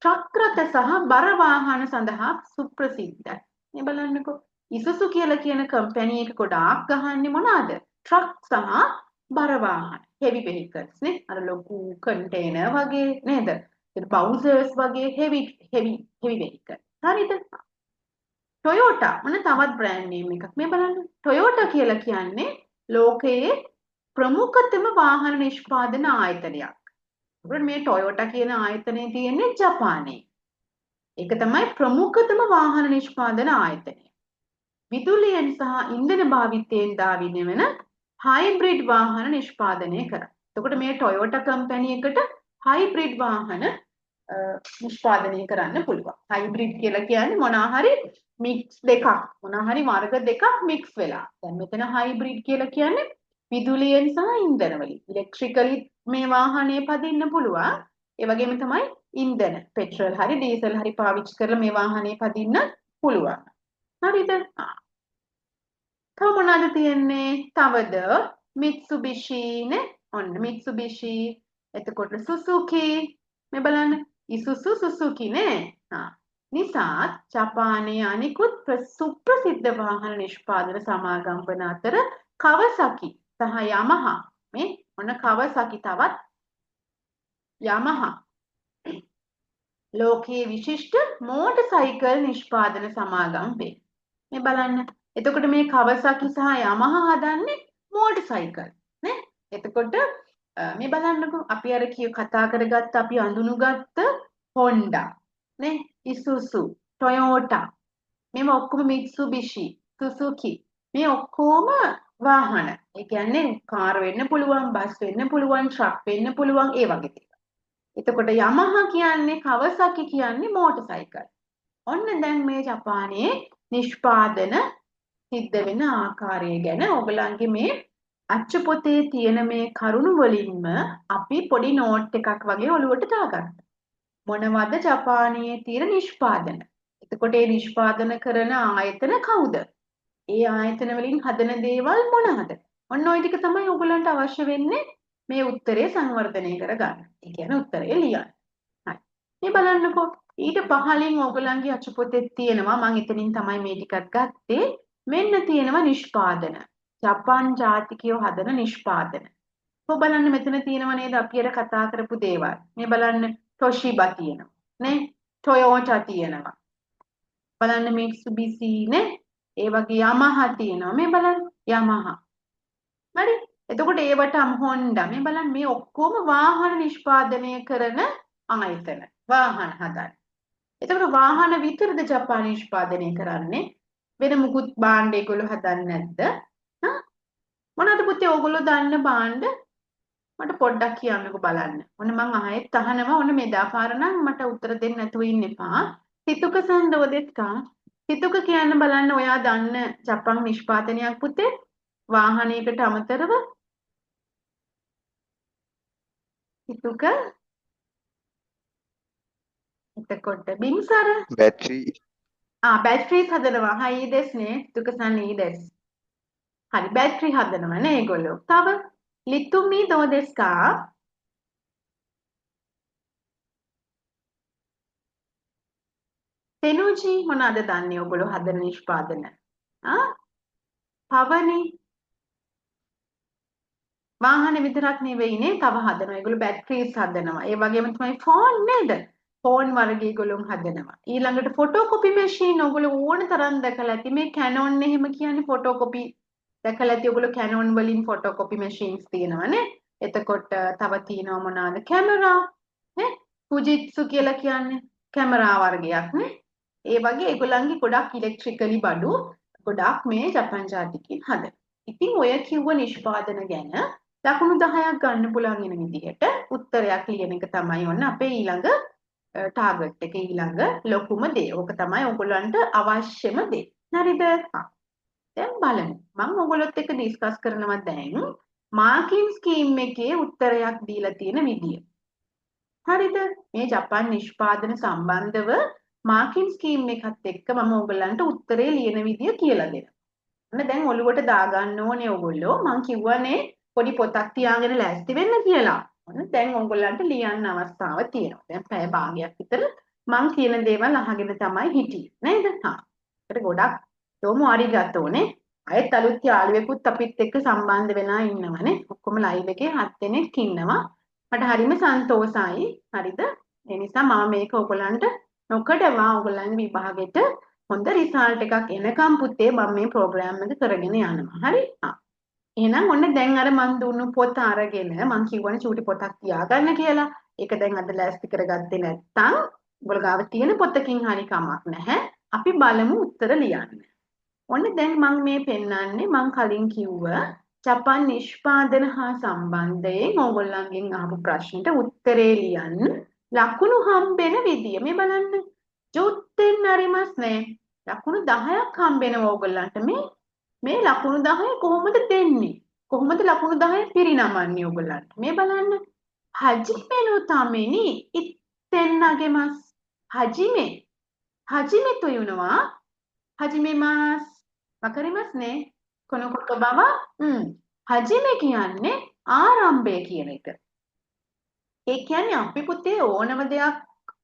ට්‍රක් රථ සහ බර වාහන සඳහා සුප්‍රසිද්ධයි. මේ බලන්නකෝ. ඉසුසු කියලා කියන කම්පැනි එක ගොඩාක් ගහන්නේ මොනවාද? ට්‍රක් සහ බර වාහන. heavy vehicles නේ. අර ලොකු කන්ටේනර් වගේ නේද? ඒක බවුසර්ස් වගේ heavy vehicle. හරිද? Toyota මොන තවත් බ්‍රෑන්ඩ් නේම් එකක්. මේ බලන්න. Toyota කියලා කියන්නේ ලෝකයේ ප්‍රමුඛතම වාහන නිෂ්පාදන ආයතනයක්. මේ ටොයෝටා කියන ආයතනය තියෙන්නේ ජපානයේ. ඒක තමයි ප්‍රමුඛතම වාහන නිෂ්පාදන ආයතනය. විදුලියෙන් සහ ඉන්ධන භාවිතයෙන් දාවින වෙන හයිබ්‍රිඩ් වාහන නිෂ්පාදනය කරා. එතකොට මේ ටොයෝටා කම්පැනි එකට හයිබ්‍රිඩ් වාහන නිෂ්පාදනය කරන්න පුළුවන්. හයිබ්‍රිඩ් කියලා කියන්නේ මොනවා හරි මික්ස් දෙකක්. මොනවා හරි වර්ග දෙකක් මික්ස් වෙලා. දැන් මෙතන හයිබ්‍රිඩ් කියලා කියන්නේ විදුලියෙන් සහ ඉන්ධන වලින් ඉලෙක්ට්‍රිකලි මේ වාහනේ පදින්න පුළුවන්. ඒ වගේම තමයි ඉන්ධන පෙට්‍රල් හරි ඩීසල් හරි පාවිච්චි කරලා මේ වාහනේ පදින්න පුළුවන්. හරිද? තව මොනවද තියෙන්නේ? තවද Mitsubishi නේ. ඔන්න Mitsubishi. එතකොට Suzuki. මේ බලන්න. Isuzu Suzuki නේ. නිසා ජපානයේ අනිකුත් සුප්‍රසිද්ධ වාහන නිෂ්පාදන සමාගම් වන අතර කවසකි සහ යමහා මේ ඔන්න කවසකි තවත් යමහා ලෝකයේ විශිෂ්ට මෝටර් සයිකල් නිෂ්පාදන සමාගම් වේ. මේ බලන්න. එතකොට මේ කවසකි සහ යමහා හදන්නේ මෝටර් සයිකල් නේ. එතකොට මේ බලන්නකෝ අපි අර කතා කරගත්ත අපි අඳුනුගත්ත හොන්ඩා නේ ඉසුසු ටොයෝටා මේව ඔක්කොම මිත්සුබිෂි සුසුකි මේ ඔක්කොම වාහන. ඒ කියන්නේ කාර් වෙන්න පුළුවන්, බස් වෙන්න පුළුවන්, ට්‍රක් වෙන්න පුළුවන් ඒ වගේ දේවල්. එතකොට යමහා කියන්නේ කවසකි කියන්නේ මෝටර් සයිකල්. ඔන්න දැන් මේ ජපානයේ නිෂ්පාදන සිද්ධ වෙන ආකාරය ගැන ඔයගලන්ගේ මේ අච්චු පොතේ තියෙන මේ කරුණු වලින්ම අපි පොඩි නෝට් එකක් වගේ ඔලුවට දාගන්න. මොනවද ජපානයේ තියෙන නිෂ්පාදන? එතකොට මේ නිෂ්පාදන කරන ආයතන කවුද? ඒ ආයතන වලින් හදන දේවල් මොනවාද? ඔන්න ওই ටික තමයි ඔයගලන්ට අවශ්‍ය වෙන්නේ මේ උත්තරේ සංවර්ධනය කරගන්න. ඒ කියන්නේ උත්තරේ ලියන්න. හරි. මේ බලන්නකෝ ඊට පහලින් ඔයගලන්ගේ අච්චු පොතේ තියෙනවා මම එතනින් තමයි මේ ටිකක් ගත්තේ. මෙන්න තියෙනවා නිෂ්පාදන. ජපාන් ජාතිකයෝ හදන නිෂ්පාදන. ඔබ බලන්න මෙතන තියෙනව නේද අපි අර කතා කරපු දේවල්. මේ බලන්න ටොෂිබා තියෙනවා. නේ? ටොයෝටා තියෙනවා. බලන්න මිත්සුබිසි නේ? ඒ වගේ යමහා තියෙනවා. මේ බලන්න යමහා. හරි? එතකොට ඒවට හොන්ඩා මේ බලන්න මේ ඔක්කොම වාහන නිෂ්පාදනය කරන ආයතන. වාහන හදන. එතකොට වාහන විතරද ජපාන නිෂ්පාදනය කරන්නේ? වෙන මුකුත් භාණ්ඩ ඒගොල්ලෝ හදන්නේ නැද්ද? මොනවද පුතේ ඕගොල්ලෝ දන්න භාණ්ඩ? මට පොඩ්ඩක් කියන්නකෝ බලන්න. ඔන්න මං ආයෙත් අහනවා. ඔන්න මෙදා පාර නම් මට උත්තර දෙන්න නැතුව ඉන්න එපා. සිතුක සන්දෝදෙත්කා. සිතුක කියන්න බලන්න ඔයා දන්න ජපාන් නිෂ්පාදනයක් පුතේ? වාහනයකට අමතරව සිතුක එතකොට බිම්සර බැටරි බැටරිස් හදනවා. හයි දෙස්නේ සිතුක සන් ඊ දෙස්. හරි බැටරි හදනවා නේ ඒගොල්ලෝ. තව ලිතුමි දෝදෙස්කා තෙනුජි මොනවාද දන්නේ ඔයගොල්ලෝ හදන නිෂ්පාදන? පවනි වාහන විතරක් නෙවෙයිනේ තව හදනවා. ඒගොල්ලෝ බැටරිස් හදනවා. ඒ වගේම තමයි ෆෝන් නේද? ෆෝන් වර්ග ඒගොල්ලෝ හදනවා. ඊළඟට ෆොටෝකොපි මැෂින් ඔයගොල්ලෝ ඕන තරම් දැකලා ඇති. මේ කැනොන් එහෙම කියන්නේ ෆොටෝකොපි දැකලා ඇති. ඔයගොල්ලෝ කැනොන් වලින් ෆොටෝකොපි මැෂින්ස් තියෙනවානේ. එතකොට තව තියෙනවා මොනවාද? කැමරා නේ? ෆුජිත්සු කියලා කියන්නේ කැමරා වර්ගයක් නේ. ඒ වගේ ඒගොල්ලන්ගේ ගොඩක් ඉලෙක්ට්‍රිකලි බඩු ගොඩක් මේ ජපාන් ජාතිකයන් හදන. ඉතින් ඔය කිව්ව නිෂ්පාදන ගැන ලකුණු 10ක් ගන්න පුළුවන් වෙන විදිහට උත්තරයක් ලියන එක තමයි ඔන්න අපේ ඊළඟ ටාගට් එක ඊළඟ ලොකුම දේ. ඕක තමයි ඔයගොල්ලන්ට අවශ්‍යම දේ. හරිද? දැන් බලමු. මම ඔයගොල්ලොත් එක්ක ඩිස්කස් කරනවා දැන් මාකින් ස්කීම් එකේ උත්තරයක් දීලා තියෙන විදිය. හරිද? මේ ජපාන් නිෂ්පාදන සම්බන්ධව මාකින් ස්කීම් එකත් එක්ක මම ඔයගොල්ලන්ට උත්තරේ ලියන විදිය කියලා දෙනවා. ඔන්න දැන් ඔළුවට දාගන්න ඕනේ ඔයගොල්ලෝ. මං කිව්වනේ පොඩි පොතක් තියාගෙන ලෑස්ති වෙන්න කියලා. ඔන්න දැන් ඔයගොල්ලන්ට ලියන්න අවස්ථාව තියෙනවා. දැන් පැය භාගයක් විතර මං කියන දේවල් අහගෙන තමයි හිටියේ. නේද? ඒකට ගොඩක් දොමු අරිගතෝනේ. අයත් අලුත් යාළුවෙකුත් අපිත් එක්ක සම්බන්ධ වෙලා ඉන්නවනේ. ඔක්කොම ලයිව් එකේ 7 දෙනෙක් ඉන්නවා. මට හරිම සන්තෝසයි. හරිද? ඒ නිසා මම මේක ඔයගොල්ලන්ට නොකඩවා ඔයගොල්ලන්ගේ විභාගෙට හොඳ රිසල්ට් එකක් එනකම් පුතේ මම මේ ප්‍රෝග්‍රෑම් එක කරගෙන යනවා. හරි? එහෙනම් ඔන්න දැන් අර මන් දුන්නු පොත අරගෙන මං කියවනේ චූටි පොතක් තියාගන්න කියලා. ඒක දැන් අද ලෑස්ති කරගත්තේ නැත්නම් ඔයගොල්ලෝ ගාව තියෙන පොතකින් හරි කමක් නැහැ. අපි බලමු උත්තර ලියන්න. ඔන්න දැන් මම මේ පෙන්නන්නේ මං කලින් කිව්ව ජපාන් නිෂ්පාදන හා සම්බන්ධයෙන් ඕගොල්ලන්ගෙන් අහපු ප්‍රශ්නෙට උත්තරේ ලියන්න ලකුණු හම්බෙන විදිය මේ බලන්න. ජොත්තෙන් හරිමස් නේ. ලකුණු 10ක් හම්බෙනවා ඕගොල්ලන්ට මේ ලකුණු 10 කොහොමද දෙන්නේ? කොහොමද ලකුණු 10 පිරිනමන්නේ ඕගොල්ලන්ට? මේ බලන්න. හජිමේ no tameni ittennagemas. හජිමේ තුයුනවා. හජිමෙමාස්. වකරිමස් නේ. කොනකොට බව හජිමේ කියන්නේ ආරම්භය කියන එක. ඒ කියන්නේ අපි පුතේ ඕනම දෙයක්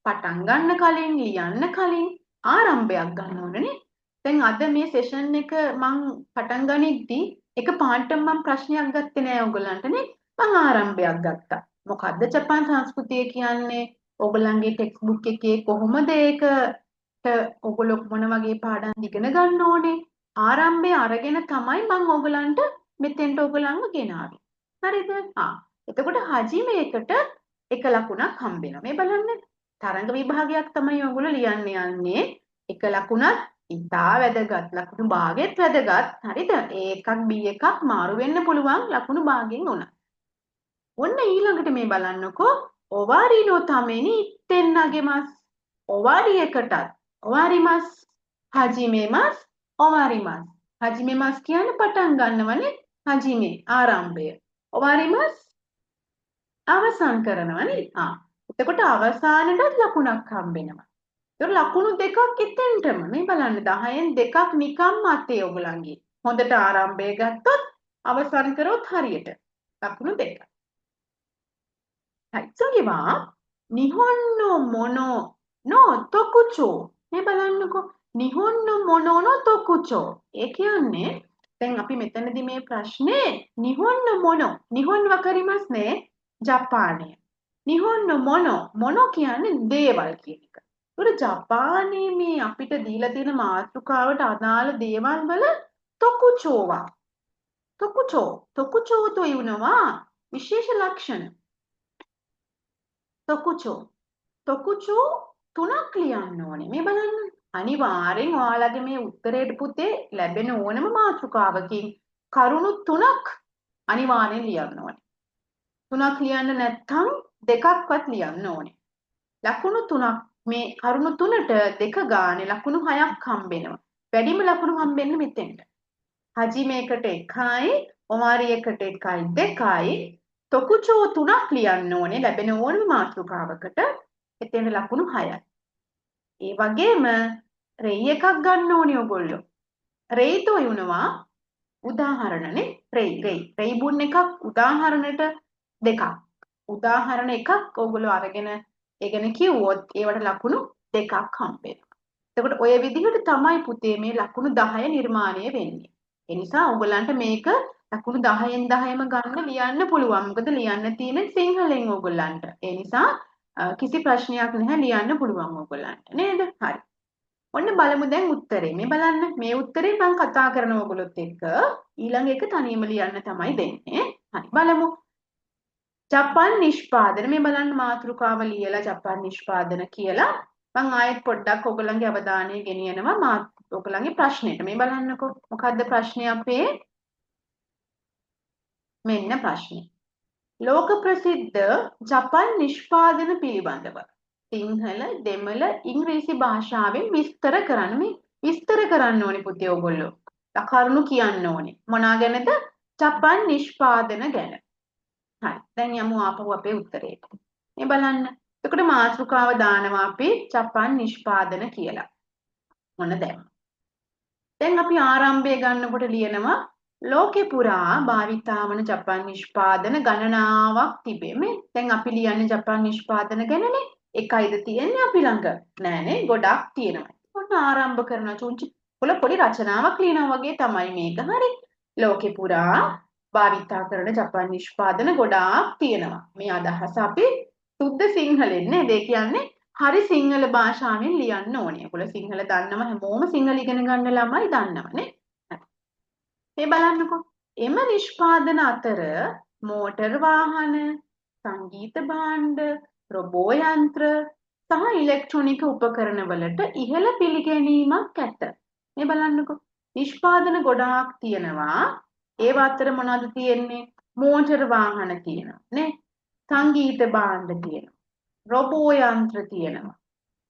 පටන් ගන්න කලින් ලියන්න කලින් ආරම්භයක් ගන්න ඕනනේ. දැන් අද මේ සෙෂන් එක මං පටන් ගනිද්දි එක පාටම මම ප්‍රශ්නයක් ගත්තේ නෑ ඕගොල්ලන්ටනේ. මම ආරම්භයක් ගත්තා. මොකද්ද ජපාන් සංස්කෘතිය කියන්නේ? ඕගොල්ලන්ගේ ටෙක්ස්ට් බුක් එකේ කොහොමද ඒකට ඕගොල්ලෝ මොන වගේ පාඩම් ඉගෙන ගන්න ඕනේ? ආරම්භය අරගෙන තමයි මම ඕගොල්ලන්ට මෙතෙන්ට ඕගොල්ලන්ව ගෙනාවේ. හරිද? එතකොට හජිමේකට එක ලකුණක් හම්බ වෙනවා. මේ බලන්න. තරංග විභාගයක් තමයි ඔයගොල්ලෝ ලියන්න යන්නේ. එක ලකුණක් ඉතා වැදගත් ලකුණු භාගෙත් වැදගත්. හරිද? A එකක් B එකක් මාරු වෙන්න පුළුවන් ලකුණු භාගෙන් උනත්. ඔන්න ඊළඟට මේ බලන්නකෝ. ඔවාරි no tameni ittennagemasu. ඔවාරි එකටත් ඔවාරිමස් හජිමෙමස් ඔවාරිමස්. හජිමෙමස් කියන්නේ පටන් ගන්නවනේ. හජිමේ ආරම්භය. ඔවාරිමස් අවසන් කරනවනේ. එතකොට අවසානයේට ලකුණක් හම්බ වෙනවා. ඒක ලකුණු දෙකක් එතෙන්ටම මේ බලන්න 10න් දෙකක් නිකම්ම අතේ ඔයගලන්ගේ. හොඳට ආරම්භය ගත්තොත් අවසන් කරොත් හරියට. ලකුණු දෙකක්. はい、次は日本のものの特徴. මේ බලන්නකෝ. 日本のものの特徴. ඒ කියන්නේ දැන් අපි මෙතනදී මේ ප්‍රශ්නේ 日本のもの. 日本わかりますね? ජපානය. 日本のもの. ものකියන්නේ දේවල් කියන එක. ඒතර ජපානයේ මේ අපිට දීලා තියෙන මාතෘකාවට අදාළ දේවල් වල තොකුචෝවා. තොකුචෝ というのは විශේෂ ලක්ෂණ. තොකුචෝ තුනක් ලියන්න ඕනේ. මේ බලන්න. අනිවාර්යෙන් ඔයාලගේ මේ උත්තරේට පුතේ ලැබෙන ඕනම මාතෘකාවකින් කරුණු තුනක් අනිවාර්යෙන් ලියන්න ඕනේ. තුනක් ලියන්න නැත්නම් දෙකක්වත් ලියන්න ඕනේ. ලකුණු තුනක් මේ කරුණු තුනට දෙක ගානේ ලකුණු 6ක් හම්බ වෙනවා. වැඩිම ලකුණු හම්බෙන්නේ මෙතෙන්ට. හජිමේකට 1යි, ඔමාරි එකට 1යි 2යි, තොකුචෝ 3ක් ලියන්න ඕනේ ලැබෙන ඕනම මාතෘකාවකට. එතෙන් ලකුණු 6යි. ඒ වගේම රෙයි එකක් ගන්න ඕනේ ඔයගොල්ලෝ. රෙයි තෝයුනවා උදාහරණනේ රෙයි බුන් එකක් උදාහරණයට දෙකක්. උදාහරණ එකක් ඔයගොල්ලෝ අරගෙන ඒගෙන කිව්වොත් ඒවට ලකුණු දෙකක් හම්බ වෙනවා. එතකොට ඔය විදිහට තමයි පුතේ මේ ලකුණු 10 නිර්මාණය වෙන්නේ. ඒ නිසා ඔයගලන්ට මේක ලකුණු 10න් 10ම ගන්න ලියන්න පුළුවන්. මොකද ලියන්න තියෙන සිංහලෙන් ඔයගලන්ට. ඒ නිසා කිසි ප්‍රශ්නයක් නැහැ ලියන්න පුළුවන් ඔයගලන්ට. නේද? හරි. ඔන්න බලමු දැන් උත්තරේ. මේ බලන්න. මේ උත්තරේ මම කතා කරන ඔයගොල්ලොත් එක්ක ඊළඟ එක තනියම ලියන්න තමයි දෙන්නේ. හරි. බලමු. ජපාන් නිෂ්පාදන මේ බලන්න මාතෘකාව ලියලා ජපාන් නිෂ්පාදන කියලා මම ආයෙත් පොඩ්ඩක් ඔයගලන්ගේ අවධානය ගෙනියනවා ඔයගලන්ගේ ප්‍රශ්නෙට. මේ බලන්නකෝ. මොකද්ද ප්‍රශ්නේ අපේ? මෙන්න ප්‍රශ්නේ. ලෝක ප්‍රසිද්ධ ජපාන් නිෂ්පාදන පිළිබඳව සිංහල, දෙමළ, ඉංග්‍රීසි භාෂාවෙන් විස්තර කරන්න. මේ විස්තර කරන්න ඕනේ පුතේ ඔයගොල්ලෝ. කරුණු කියන්න ඕනේ. මොනවා ගැනද? ජපාන් නිෂ්පාදන ගැන. හරි. දැන් යමු ආපහු අපේ උත්තරේට. මේ බලන්න. එතකොට මාතෘකාව දානවා අපි ජපාන් නිෂ්පාදන කියලා. මොන දැන් අපි ආරම්භය ගන්නකොට ලියනවා ලෝකේ පුරා භාවිතා වන ජපාන් නිෂ්පාදන ගණනාවක් තිබේ. මේ දැන් අපි ලියන්නේ ජපාන් නිෂ්පාදන ගැනනේ. එකයිද තියෙන්නේ අපි ළඟ? නෑනේ, ගොඩක් තියෙනවා. ඔන්න ආරම්භ කරන චුංචි පොඩි රචනාවක් ලියනවා වගේ තමයි මේක. හරි. ලෝකේ පුරා භාවිතා කරන ජපාන් නිෂ්පාදන ගොඩාක් තියෙනවා. මේ අදහස අපි සුද්ධ සිංහලෙන් නේද? ඒ කියන්නේ හරි සිංහල භාෂාවෙන් ලියන්න ඕනේ. ඔයගොල්ලෝ සිංහල දන්නම හැමෝම සිංහල ඉගෙන ගන්න ළමයි දන්නවනේ. මේ බලන්නකෝ. එම නිෂ්පාදන අතර මෝටර් වාහන, සංගීත භාණ්ඩ, රොබෝ යන්ත්‍ර සහ ඉලෙක්ට්‍රොනික උපකරණ වලට ඉහළ පිළිගැනීමක් ඇත. මේ බලන්නකෝ. නිෂ්පාදන ගොඩාක් තියෙනවා. ඒව අතර මොනවද තියෙන්නේ? මෝටර් වාහන තියෙනවා නේ. සංගීත භාණ්ඩ තියෙනවා. රොබෝ යන්ත්‍ර තියෙනවා.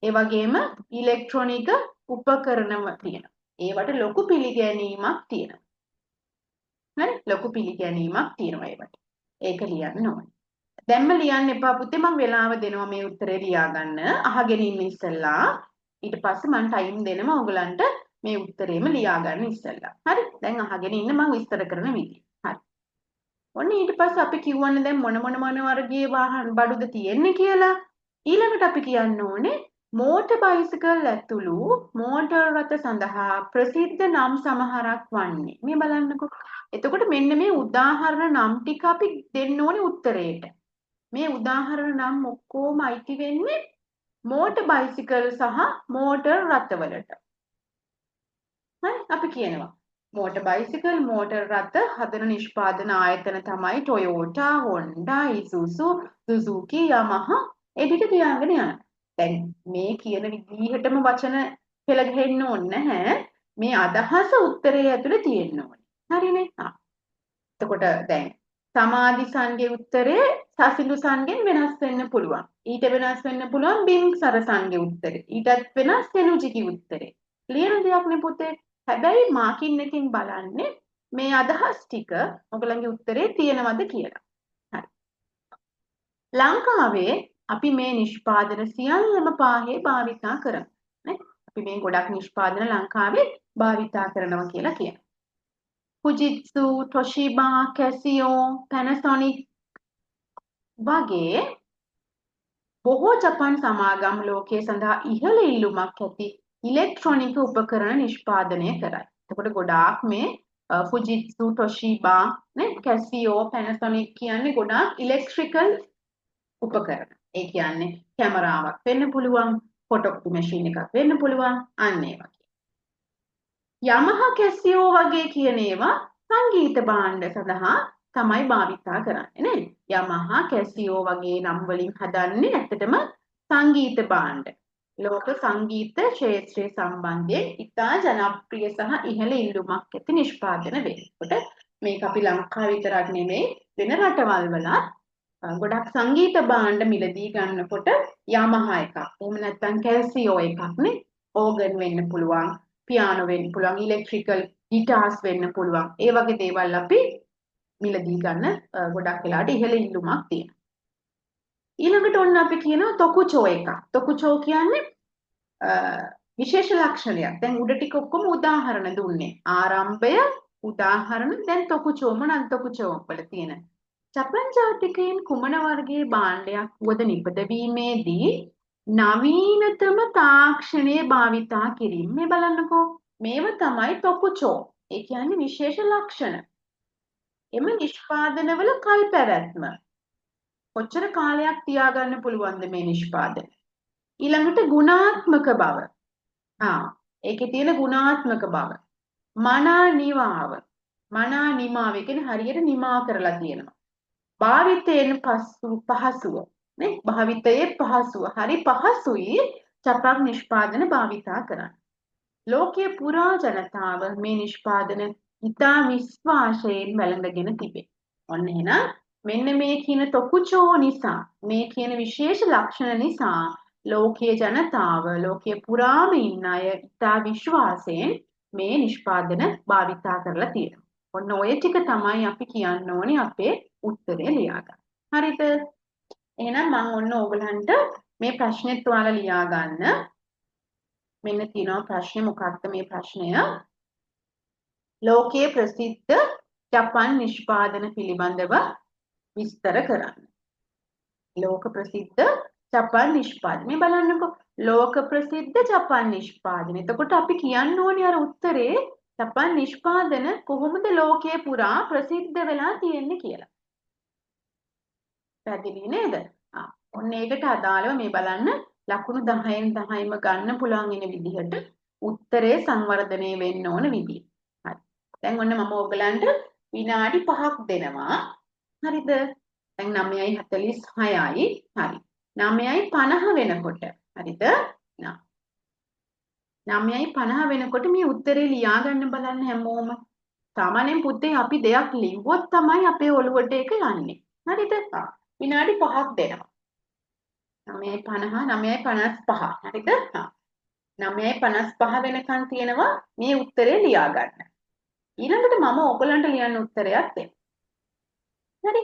ඒ වගේම ඉලෙක්ට්‍රොනික උපකරණ තියෙනවා. ඒවට ලොකු පිළිගැනීමක් තියෙනවා. හරි? ලොකු පිළිගැනීමක් තියෙනවා ඒවට. ඒක ලියන්න ඕනේ. දැන්ම ලියන්න එපා පුතේ, මම වෙලාව දෙනවා මේ උත්තරේ ලියාගන්න. අහගෙන ඉන්න ඉස්සෙල්ලා ඊට පස්සේ මම ටයිම් දෙනවා ඔයගලන්ට මේ උත්තරේම ලියාගන්න ඉස්සෙල්ලා. හරි? දැන් අහගෙන ඉන්න මම විස්තර කරන විදිය. හරි. ඔන්න ඊට පස්සේ අපි කියවන්නේ දැන් මොන වර්ගයේ වාහන බඩුද තියෙන්නේ කියලා. ඊළඟට අපි කියන්න ඕනේ මෝටර් බයිසිකල් ඇතුළු මෝටර් රථ සඳහා ප්‍රසිද්ධ නම් සමහරක් වන්නේ. මේ බලන්නකෝ. එතකොට මෙන්න මේ උදාහරණ නම් ටික අපි දෙන්න ඕනේ උත්තරේට. මේ උදාහරණ නම් ඔක්කොම අයිති වෙන්නේ මෝටර් බයිසිකල් සහ මෝටර් රථවලට. හරි අපි කියනවා මෝටර් බයිසිකල් මෝටර් රථ හදන නිෂ්පාදන ආයතන තමයි ටොයෝටා හොන්ඩා ඉසුසු සුසුකි යමහා ඒ ටික තියාගෙන යනවා. දැන් මේ කියන විදිහටම වචන පෙළ ගහෙන්න ඕනේ නැහැ. මේ අදහස උත්තරයේ ඇතුලේ තියෙන්න ඕනේ. හරිනේ? එතකොට දැන් සමාධිසන්ගේ උත්තරේ සසිඳුසන්ගෙන් වෙනස් වෙන්න පුළුවන්. ඊට වෙනස් වෙන්න පුළුවන් බිම්සරසන්ගේ උත්තරේ. ඊටත් වෙනස් සෙනුජිගේ උත්තරේ. ලියන දෙයක් නේ පුතේ. හැබැයි මාකින් එකකින් බලන්නේ මේ අදහස් ටික ඔයගලගේ උත්තරේ තියෙනවද කියලා. හරි. ලංකාවේ අපි මේ නිෂ්පාදන සියල්ලම පාහේ භාවිතා කරමු. නේ? අපි මේ ගොඩක් නිෂ්පාදන ලංකාවේ භාවිතා කරනවා කියලා කියනවා. Fujitsu, Toshiba, Casio, Panasonic වගේ බොහෝ ජපාන් සමාගම් ලෝකයේ සඳහා ඉහළ ඉල්ලුමක් ඇති ඉලෙක්ට්‍රොනික උපකරණ නිෂ්පාදනය කරයි. එතකොට ගොඩාක් මේ Fujitsu, Toshiba, නේ Casio, Panasonic කියන්නේ ගොඩාක් ඉලෙක්ට්‍රිකල් උපකරණ. ඒ කියන්නේ කැමරාවක් වෙන්න පුළුවන්, ෆොටෝකොපි මැෂින් එකක් වෙන්න පුළුවන්, අන්න ඒ වගේ. Yamaha Casio වගේ කියන ඒවා සංගීත භාණ්ඩ සඳහා තමයි භාවිතා කරන්නේ නේද? Yamaha Casio වගේ නම් වලින් හදන්නේ ඇත්තටම සංගීත භාණ්ඩ. ලෝක සංගීත ක්ෂේත්‍රයේ සම්බන්ධයෙන් ඉතා ජනප්‍රිය සහ ඉහළ ඉල්ලුමක් ඇති නිෂ්පාදන වෙනකොට මේක අපි ලංකාව විතරක් නෙමෙයි වෙන රටවල් වලත් ගොඩක් සංගීත භාණ්ඩ මිලදී ගන්නකොට Yamaha එකක්. එහෙම නැත්නම් Casio එකක් නේ. ඕගන් වෙන්න පුළුවන්, පියානෝ වෙන්න පුළුවන්, ඉලෙක්ට්‍රිකල් ගිටාර්ස් වෙන්න පුළුවන්. ඒ වගේ දේවල් අපි මිලදී ගන්න ගොඩක් වෙලාට ඉහළ ඉල්ලුමක් තියෙනවා. ඊළඟට ඔන්න අපි කියනවා තොකුචෝ එකක්. තොකුචෝ කියන්නේ විශේෂ ලක්ෂණයක්. දැන් උඩ ටික ඔක්කොම උදාහරණ දුන්නේ. ආරම්භය උදාහරණ දැන් තොකුචෝ මොනවාද තොකුචෝ වල තියෙන ජපන් ජාතිකයින් කුමන වර්ගයේ භාණ්ඩයක් වුවද නිපදවීමේදී නවීනතම තාක්ෂණය භාවිතා කිරීම. මේ බලන්නකෝ. මේව තමයි තොකුචෝ. ඒ කියන්නේ විශේෂ ලක්ෂණ. එම නිෂ්පාදනවල කල් පැවැත්ම. කොච්චර කාලයක් තියාගන්න පුළුවන්ද මේ නිෂ්පාදන? ඊළඟට ගුණාත්මක බව. ඒකේ තියෙන ගුණාත්මක බව. මනා නිවාව. මනා නිමාව කියන්නේ හරියට නිමා කරලා තියෙනවා. භාවිතයෙන් පහසුව නේ භාවිතයේ පහසුව හරි පහසුයි චපක් නිෂ්පාදන භාවිතා කරන්න. ලෝකයේ පුරා ජනතාව මේ නිෂ්පාදන ඉතා විශ්වාසයෙන් වැළඳගෙන තිබේ. ඔන්න එහෙනම් මෙන්න මේ කියන තොකුචෝ නිසා මේ කියන විශේෂ ලක්ෂණ නිසා ලෝකයේ ජනතාව ලෝකයේ පුරාම ඉන්න අය ඉතා විශ්වාසයෙන් මේ නිෂ්පාදන භාවිතා කරලා තියෙනවා. ඔන්න ඔය ටික තමයි අපි කියන්න ඕනේ අපේ උත්තරේ ලියා ගන්න. හරිද? එහෙනම් මම ඔන්න ඕගලන්ට මේ ප්‍රශ්නෙත් ඔයාලා ලියා ගන්න. මෙන්න තියෙනවා ප්‍රශ්නේ මොකක්ද මේ ප්‍රශ්නය? ලෝකයේ ප්‍රසිද්ධ ජපන් නිෂ්පාදන පිළිබඳව විස්තර කරන්න. ලෝක ප්‍රසිද්ධ ජපන් නිෂ්පාදන. මේ බලන්නකෝ. ලෝක ප්‍රසිද්ධ ජපන් නිෂ්පාදන. එතකොට අපි කියන්න ඕනේ අර උත්තරේ ජපන් නිෂ්පාදන කොහොමද ලෝකයේ පුරා ප්‍රසිද්ධ වෙලා තියෙන්නේ කියලා. පැහැදිලි නේද? ඔන්න ඒකට අදාළව මේ බලන්න ලකුණු 10න් 10ම ගන්න පුළුවන් වෙන විදිහට උත්තරේ සංවර්ධනය වෙන්න ඕන විදිහ. හරි. දැන් ඔන්න මම ඔයගලන්ට විනාඩි 5ක් දෙනවා. හරිද? දැන් 9:46යි. හරි. 9:50 වෙනකොට. හරිද? 9:50 වෙනකොට මේ උත්තරේ ලියා ගන්න බලන්න හැමෝම. සාමාන්‍යයෙන් පුතේ අපි දෙයක් ලිව්වොත් තමයි අපේ ඔළුවට ඒක යන්නේ. හරිද? විනාඩි 5ක් දෙනවා. 9:50 9:55 හරිද? 9:55 වෙනකන් තියෙනවා මේ උත්තරේ ලියා ගන්න. ඊළඟට මම ඔයගලන්ට ලියන්න උත්තරයක් දෙන්න. හරි?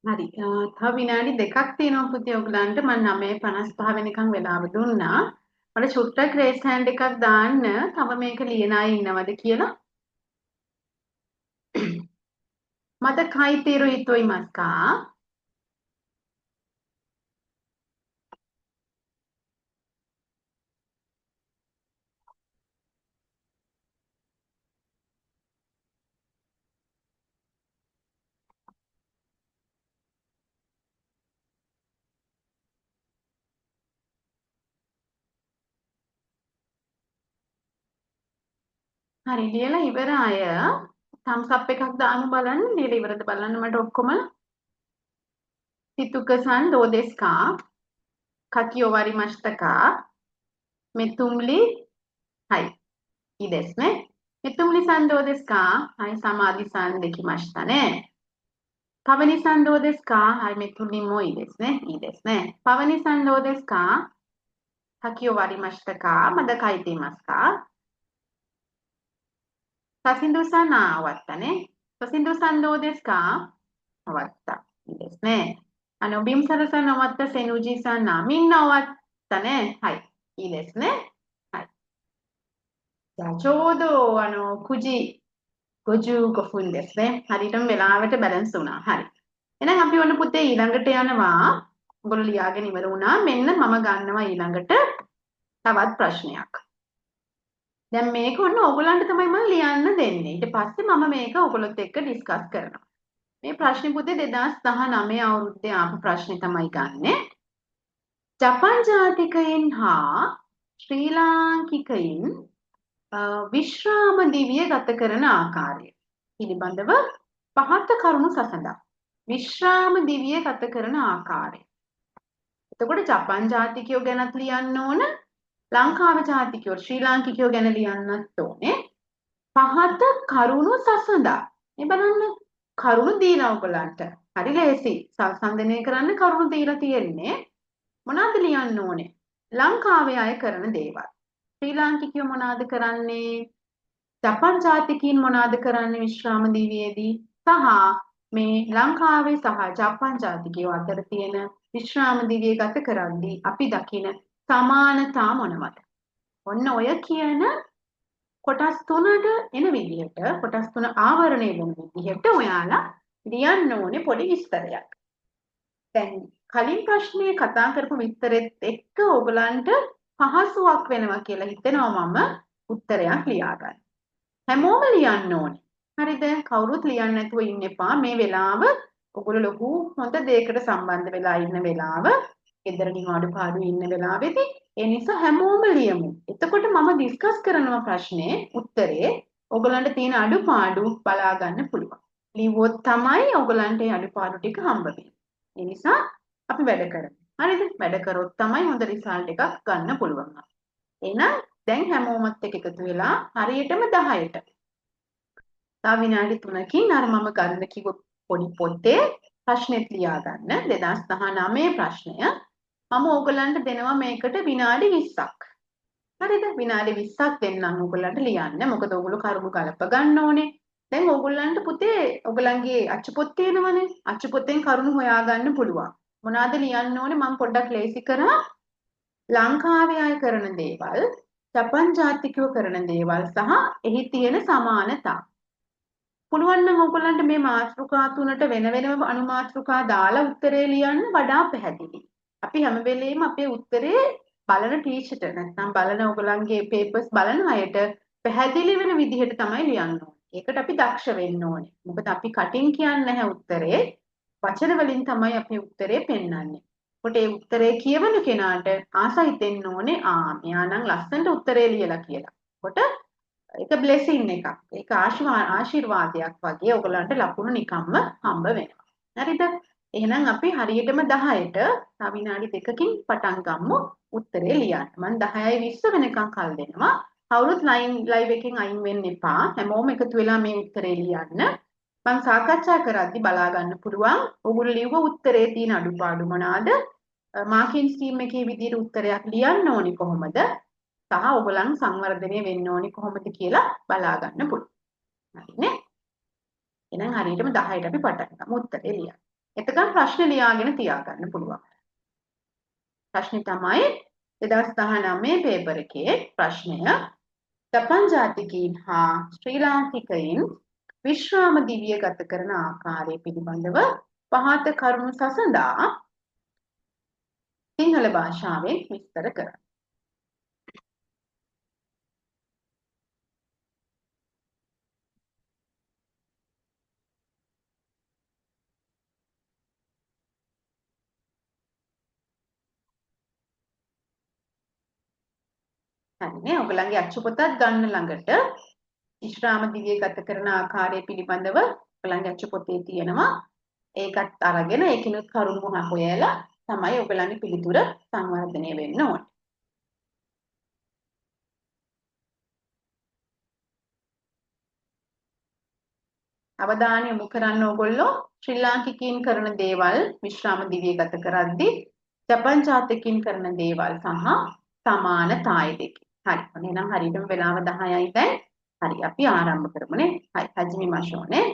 හරි. තව විනාඩි දෙකක් තියෙනවා පුතේ ඔයගලන්ට. මම 9:55 වෙනකන් වෙලාව දුන්නා. මට චුට්ටක් රේස් හෑන්ඩ් එකක් දාන්න. තව මේක ලියන අය ඉන්නවද කියලා. මට කයිතිරු ඉතොයි මස්කා. හරි ලියලා ඉවර අය thumbs up එකක් දාන්න බලන්න. ලියලා ඉවරද බලන්න මට ඔක්කොම. සිතුක-san どうですか? 書き終わりましたか? メトゥムリ はい、いいですね。メトゥムリさんどうですか？はい、サマーディさんできましたね。パワニさんどうですか？はい、メトゥムリもいいですね。いいですね。パワニさんどうですか？書き終わりましたか？まだ書いていますか？サシンドさん、終わったね。サシンドさんどうですか？終わった。いいですね。ビームサラさん終わった。セヌジさんみんな終わったね。はい。いいですね。はい。じゃあ、ちょうど、9時55分ですね. හරියටම වෙලාවට බැලන්ස් වුණා. හරි. එහෙනම් අපි ඔන්න පුතේ ඊළඟට යනවා. ඔයගොල්ලෝ ලියාගෙන ඉවර වුණා. මෙන්න මම ගන්නවා ඊළඟට තවත් ප්‍රශ්නයක්. දැන් මේක ඔන්න ඕගොල්ලන්ට තමයි මම ලියන්න දෙන්නේ. ඊට පස්සේ මම මේක ඕගොල්ලොත් එක්ක ඩිස්කස් කරනවා. මේ ප්‍රශ්නේ පුතේ 2019 අවුරුද්දේ ආපු ප්‍රශ්නේ තමයි ගන්නෙ. ජපන් ජාතිකයින් හා ශ්‍රී ලාංකිකයින් විශ්‍රාම දිවිය ගත කරන ආකාරය පිළිබඳව පහත කරුණු සසඳා. විශ්‍රාම දිවිය ගත කරන ආකාරය. එතකොට ජපන් ජාතිකයෝ ගැනත් ලියන්න ඕන, ලංකාවේ ජාතිකයෝ ශ්‍රී ලාංකිකයෝ ගැන ලියන්නත් ඕනේ. පහත කරුණු සසඳා. මේ බලන්න කරුණු දීලා ඔයගලන්ට. හරි ලේසි. සංසන්දනය කරන්න කරුණු දීලා තියෙන්නේ. මොනවද ලියන්න ඕනේ? ලංකාවේ අය කරන දේවල්. ශ්‍රී ලාංකිකයෝ මොනවද කරන්නේ? ජපන් ජාතිකයින් මොනවද කරන්නේ විශ්‍රාම දිවියේදී? සහ මේ ලංකාවේ සහ ජපන් ජාතිකයෝ අතර තියෙන විශ්‍රාම දිවිය ගත කරද්දී අපි දකින සමානතා මොනවද? ඔන්න ඔය කියන කොටස් තුනට එන විදිහට කොටස් තුන ආවරණය වෙන විදිහට ඔයාලා ලියන්න ඕනේ පොඩි විස්තරයක්. දැන් කලින් ප්‍රශ්නේ කතා කරපු විස්තරෙත් එක්ක ඕගලන්ට පහසුවක් වෙනවා කියලා හිතෙනවා මම උත්තරයක් ලියා ගන්න. හැමෝම ලියන්න ඕනේ. හරිද? කවුරුත් ලියන්න නැතුව ඉන්න එපා. මේ වෙලාව ඔයගොල්ලෝ ලොකු හොඳ දෙයකට සම්බන්ධ වෙලා ඉන්න වෙලාව, ගෙදර නිවාඩුපාඩු ඉන්න වෙලාවෙදී ඒ නිසා හැමෝම ලියමු. එතකොට මම ඩිස්කස් කරනවා ප්‍රශ්නේ උත්තරේ ඔයගලන්ට තියෙන අඩුපාඩු බලා ගන්න පුළුවන්. ලිව්වොත් තමයි ඔයගලන්ට ඒ අඩුපාඩු ටික හම්බ වෙන්නේ. ඒ නිසා අපි වැඩ කරමු. හරිද? වැඩ කරොත් තමයි හොඳ රිසල්ට් එකක් ගන්න පුළුවන්. එහෙනම් දැන් හැමෝමත් එක්ක එකතු වෙලා හරියටම 10ට. තව විනාඩි 3කින් අර මම ගන්න කිව්ව පොඩි පොතේ ප්‍රශ්නෙත් ලියා ගන්න 2019 ප්‍රශ්නය. මම ඕගලන්ට දෙනවා මේකට විනාඩි 20ක්. හරිද? විනාඩි 20ක් දෙන්නම් ඕගලන්ට ලියන්න. මොකද ඕගොල්ලෝ කරුණු ගලප ගන්න ඕනේ. දැන් ඕගොල්ලන්ට පුතේ ඕගලන්ගේ අච්චු පොත් තියෙනවනේ. අච්චු පොතෙන් කරුණු හොයාගන්න පුළුවන්. මොනවද ලියන්න ඕනේ මම පොඩ්ඩක් ලේසි කරා. ලංකාවේ අය කරන දේවල්, ජපන් ජාතිකයෝ කරන දේවල් සහ එහි තියෙන සමානතා. පුළුවන් නම් ඔයගොල්ලන්ට මේ මාතෘකා තුනට වෙන වෙනම අනුමාතෘකා දාලා උත්තරේ ලියන්න වඩා පැහැදිලි. අපි හැම වෙලෙම අපේ උත්තරේ බලන ටීචර්ට නැත්නම් බලන ඔයගොල්ලන්ගේ පේපර්ස් බලන අයට පැහැදිලි වෙන විදිහට තමයි ලියන්න ඕනේ. ඒකට අපි දක්ෂ වෙන්න ඕනේ. මොකද අපි කටින් කියන්නේ නැහැ උත්තරේ. වචන වලින් තමයි අපේ උත්තරේ පෙන්වන්නේ. කොට ඒ උත්තරේ කියවන කෙනාට ආස හිතෙන්න ඕනේ මෙයා නම් ලස්සනට උත්තරේ ලියලා කියලා. කොට ඒක බ්ලෙසින් එකක්. ඒක ආශිර්වාදයක් වගේ ඔයගලන්ට ලකුණු නිකම්ම හම්බ වෙනවා. හරිද? එහෙනම් අපි හරියටම 10ට තව විනාඩි 2කින් පටන් ගමු උත්තරේ ලියන්න. මම 10යි 20 වෙනකන් කල් දෙනවා. කවුරුත් ලයිව් එකෙන් අයින් වෙන්න එපා. හැමෝම එකතු වෙලා මේ උත්තරේ ලියන්න. මම සාකච්ඡා කරද්දි බලා ගන්න පුළුවන් ඔයගොල්ලෝ ලියුව උත්තරේ තියෙන අඩුපාඩු මොනවාද? මාකින් ස්කීම් එකේ විදිහට උත්තරයක් ලියන්න ඕනි කොහොමද? සහ ඔයගලන් සංවර්ධනය වෙන්න ඕනි කොහොමද කියලා බලා ගන්න පුළුවන්. හරිනේ? එහෙනම් හරියටම 10ට අපි පටන් ගමු උත්තරේ ලියන්න. එතකන් ප්‍රශ්න ලියාගෙන තියාගන්න පුළුවන්. ප්‍රශ්නේ තමයි 2019 පේපර් එකේ ප්‍රශ්නය ජපන් ජාතිකයින් හා ශ්‍රී ලාංකිකයින් විශ්‍රාම දිවිය ගත කරන ආකාරය පිළිබඳව පහත කරුණු සසඳා සිංහල භාෂාවෙන් විස්තර කරන්න. හරිනේ. ඔයගලගේ අච්චු පොතත් ගන්න ළඟට විශ්‍රාම දිවිය ගත කරන ආකාරය පිළිබඳව ඔයගලගේ අච්චු පොතේ තියෙනවා. ඒකත් අරගෙන ඒකිනුත් කරුණු හොයලා තමයි ඔයගලගේ පිළිතුර සංවර්ධනය වෙන්න ඕනේ. අවධානය යොමු කරන්න ඕගොල්ලෝ ශ්‍රී ලාංකිකයින් කරන දේවල් විශ්‍රාම දිවිය ගත කරද්දී ජපන් ජාතිකයින් කරන දේවල් සහ සමානතායි දෙක. හරි. එහෙනම් හරියටම වෙලාව 10යි දැන්. හරි අපි ආරම්භ කරමුනේ. හරි. හජිමි මාෂෝනේ.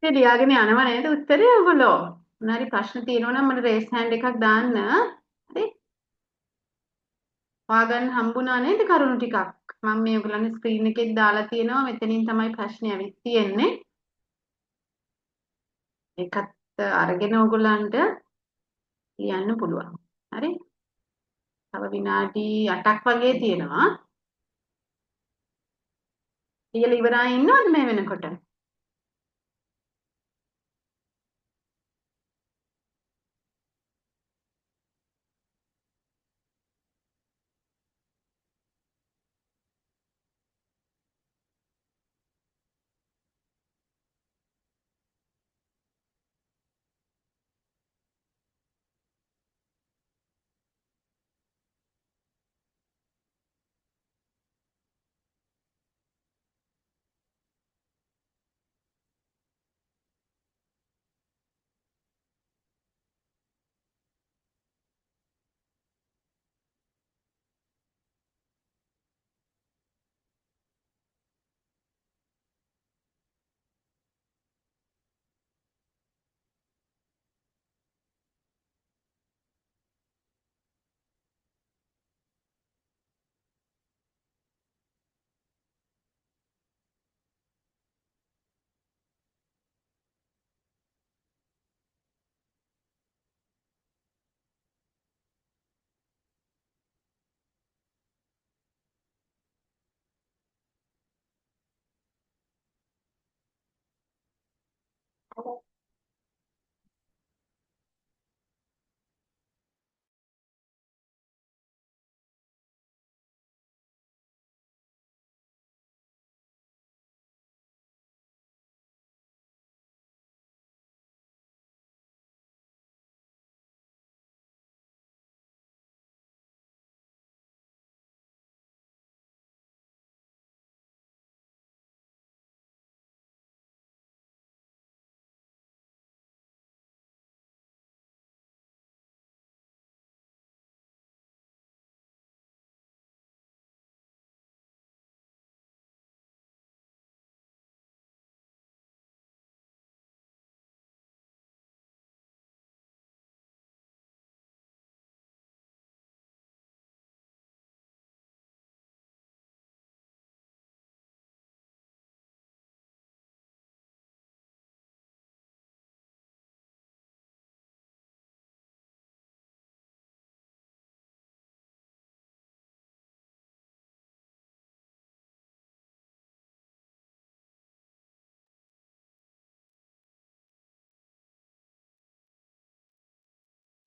ඉතින් ලියාගෙන යනවා නේද උත්තරේ ඔයගොල්ලෝ? මොනාරි ප්‍රශ්න තියෙනවා නම් මට රේස් හෑන්ඩ් එකක් දාන්න. හරි? හොයාගන්න හම්බුණා නේද කරුණු ටිකක්? මම මේ ඔයගොල්ලන්ගේ ස්ක්‍රීන් එකෙත් දාලා තියෙනවා. මෙතනින් තමයි ප්‍රශ්නේ ඇවිත් තියෙන්නේ. ඒකත් අරගෙන ඔයගොල්ලන්ට ලියන්න පුළුවන්. හරි? තව විනාඩි 8ක් වගේ තියෙනවා. ලියලා ඉවරයි ඉන්නවද මේ වෙනකොට?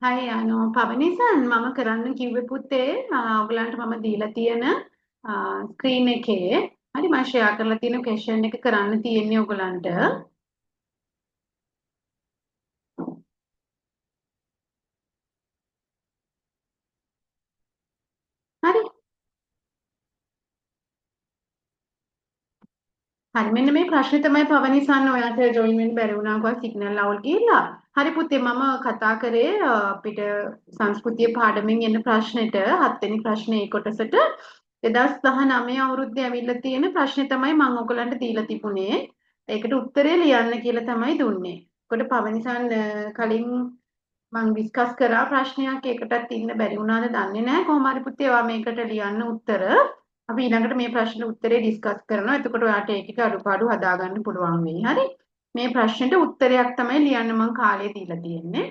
හරි පවනිසන් මම කරන්න කිව්වේ පුතේ ඔයගලන්ට මම දීලා තියෙන ස්ක්‍රීන් එකේ හරි මම ෂෙයා කරලා තියෙන ක්වෙස්චන් එක කරන්න තියෙන්නේ ඔයගලන්ට. හරි. හරි මෙන්න මේ ප්‍රශ්නේ තමයි පවනිසන් ඔයාලට ජොයින් වෙන්න බැරි වුණා කොහොම සිග්නල් අවුල් ගිහිල්ලා. හරි පුතේ මම කතා කරේ අපිට සංස්කෘතිය පාඩමෙන් එන ප්‍රශ්නෙට 7 වෙනි ප්‍රශ්නේ ඒ කොටසට 2019 අවුරුද්දේ ඇවිල්ලා තියෙන ප්‍රශ්නේ තමයි මම ඔයගලන්ට දීලා තිබුණේ. ඒකට උත්තරේ ලියන්න කියලා තමයි දුන්නේ. ඒකට පවනිසන් කලින් මම ඩිස්කස් කරා ප්‍රශ්නයක් ඒකටත් ඉන්න බැරි වුණාද දන්නේ නැහැ. කොහොම හරි පුතේ ඔයා මේකට ලියන්න උත්තර. අපි ඊළඟට මේ ප්‍රශ්න උත්තරේ ඩිස්කස් කරනවා. එතකොට ඔයාට ඒකේ අඩුපාඩු හදාගන්න පුළුවන් වෙයි. හරි? මේ ප්‍රශ්නෙට උත්තරයක් තමයි ලියන්න මම කාලය දීලා තියෙන්නේ.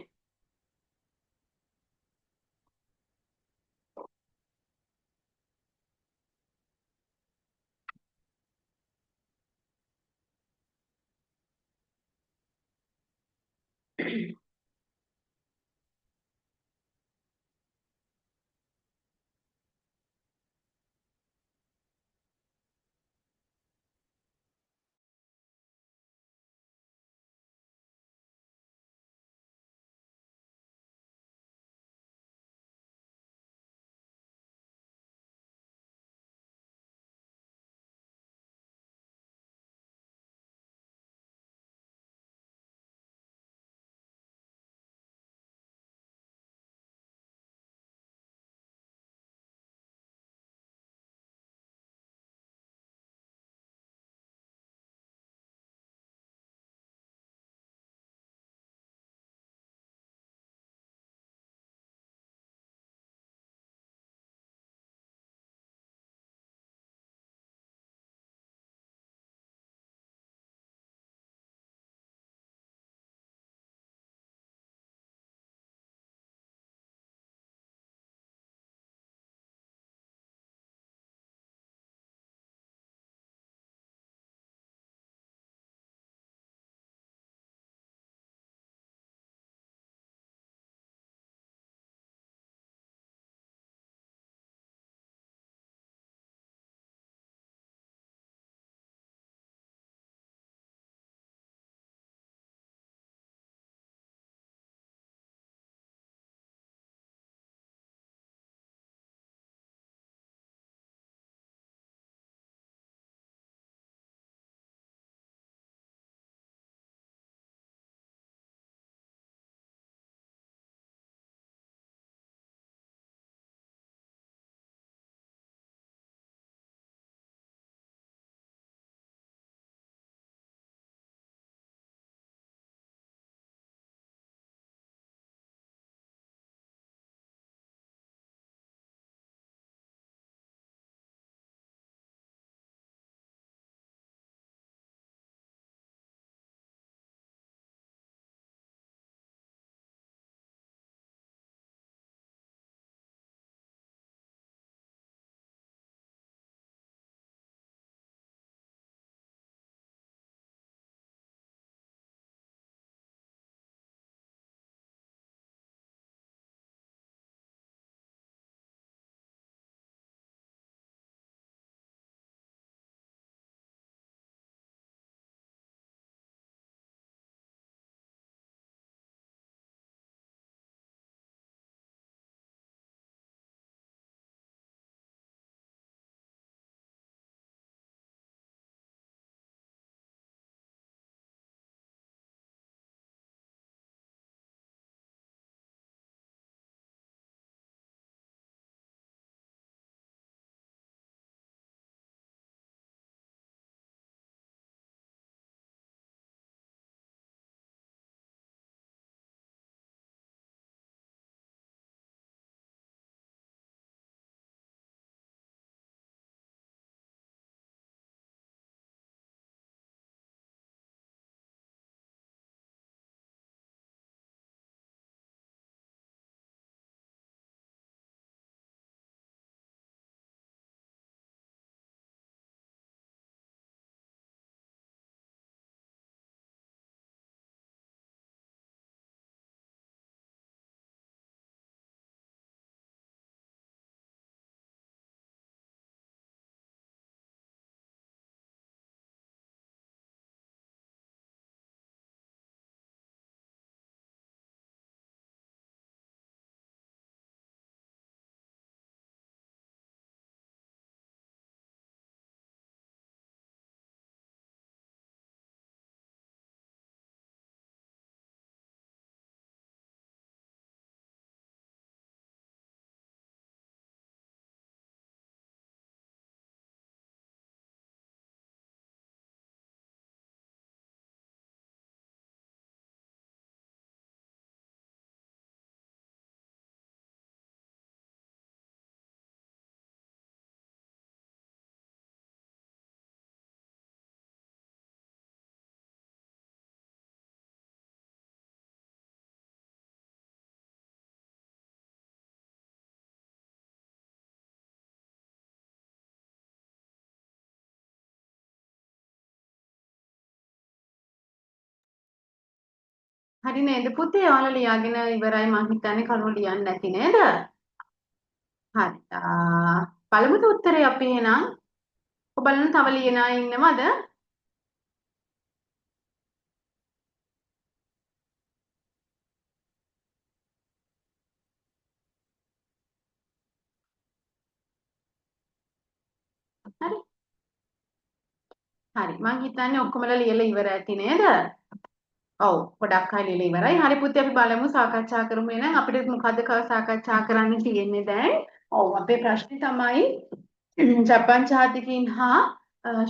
හරි නේද පුතේ? ඔයාලා ලියාගෙන ඉවරයි මං හිතන්නේ කරුණු ලියන්න නැති නේද? හරි. පළමුද උත්තරේ අපි එහෙනම් ඔබලන් තව ලියන අය ඉන්නවද? හරි. හරි. මං හිතන්නේ ඔක්කොමලා ලියලා ඉවර ඇති නේද? ඔව්. ගොඩක් අය ලියලා ඉවරයි. හරි පුතේ අපි බලමු සාකච්ඡා කරමු එහෙනම් අපිට මොකද්ද සාකච්ඡා කරන්න තියෙන්නේ දැන්? ඔව් අපේ ප්‍රශ්නේ තමයි ජපන් ජාතිකයින් හා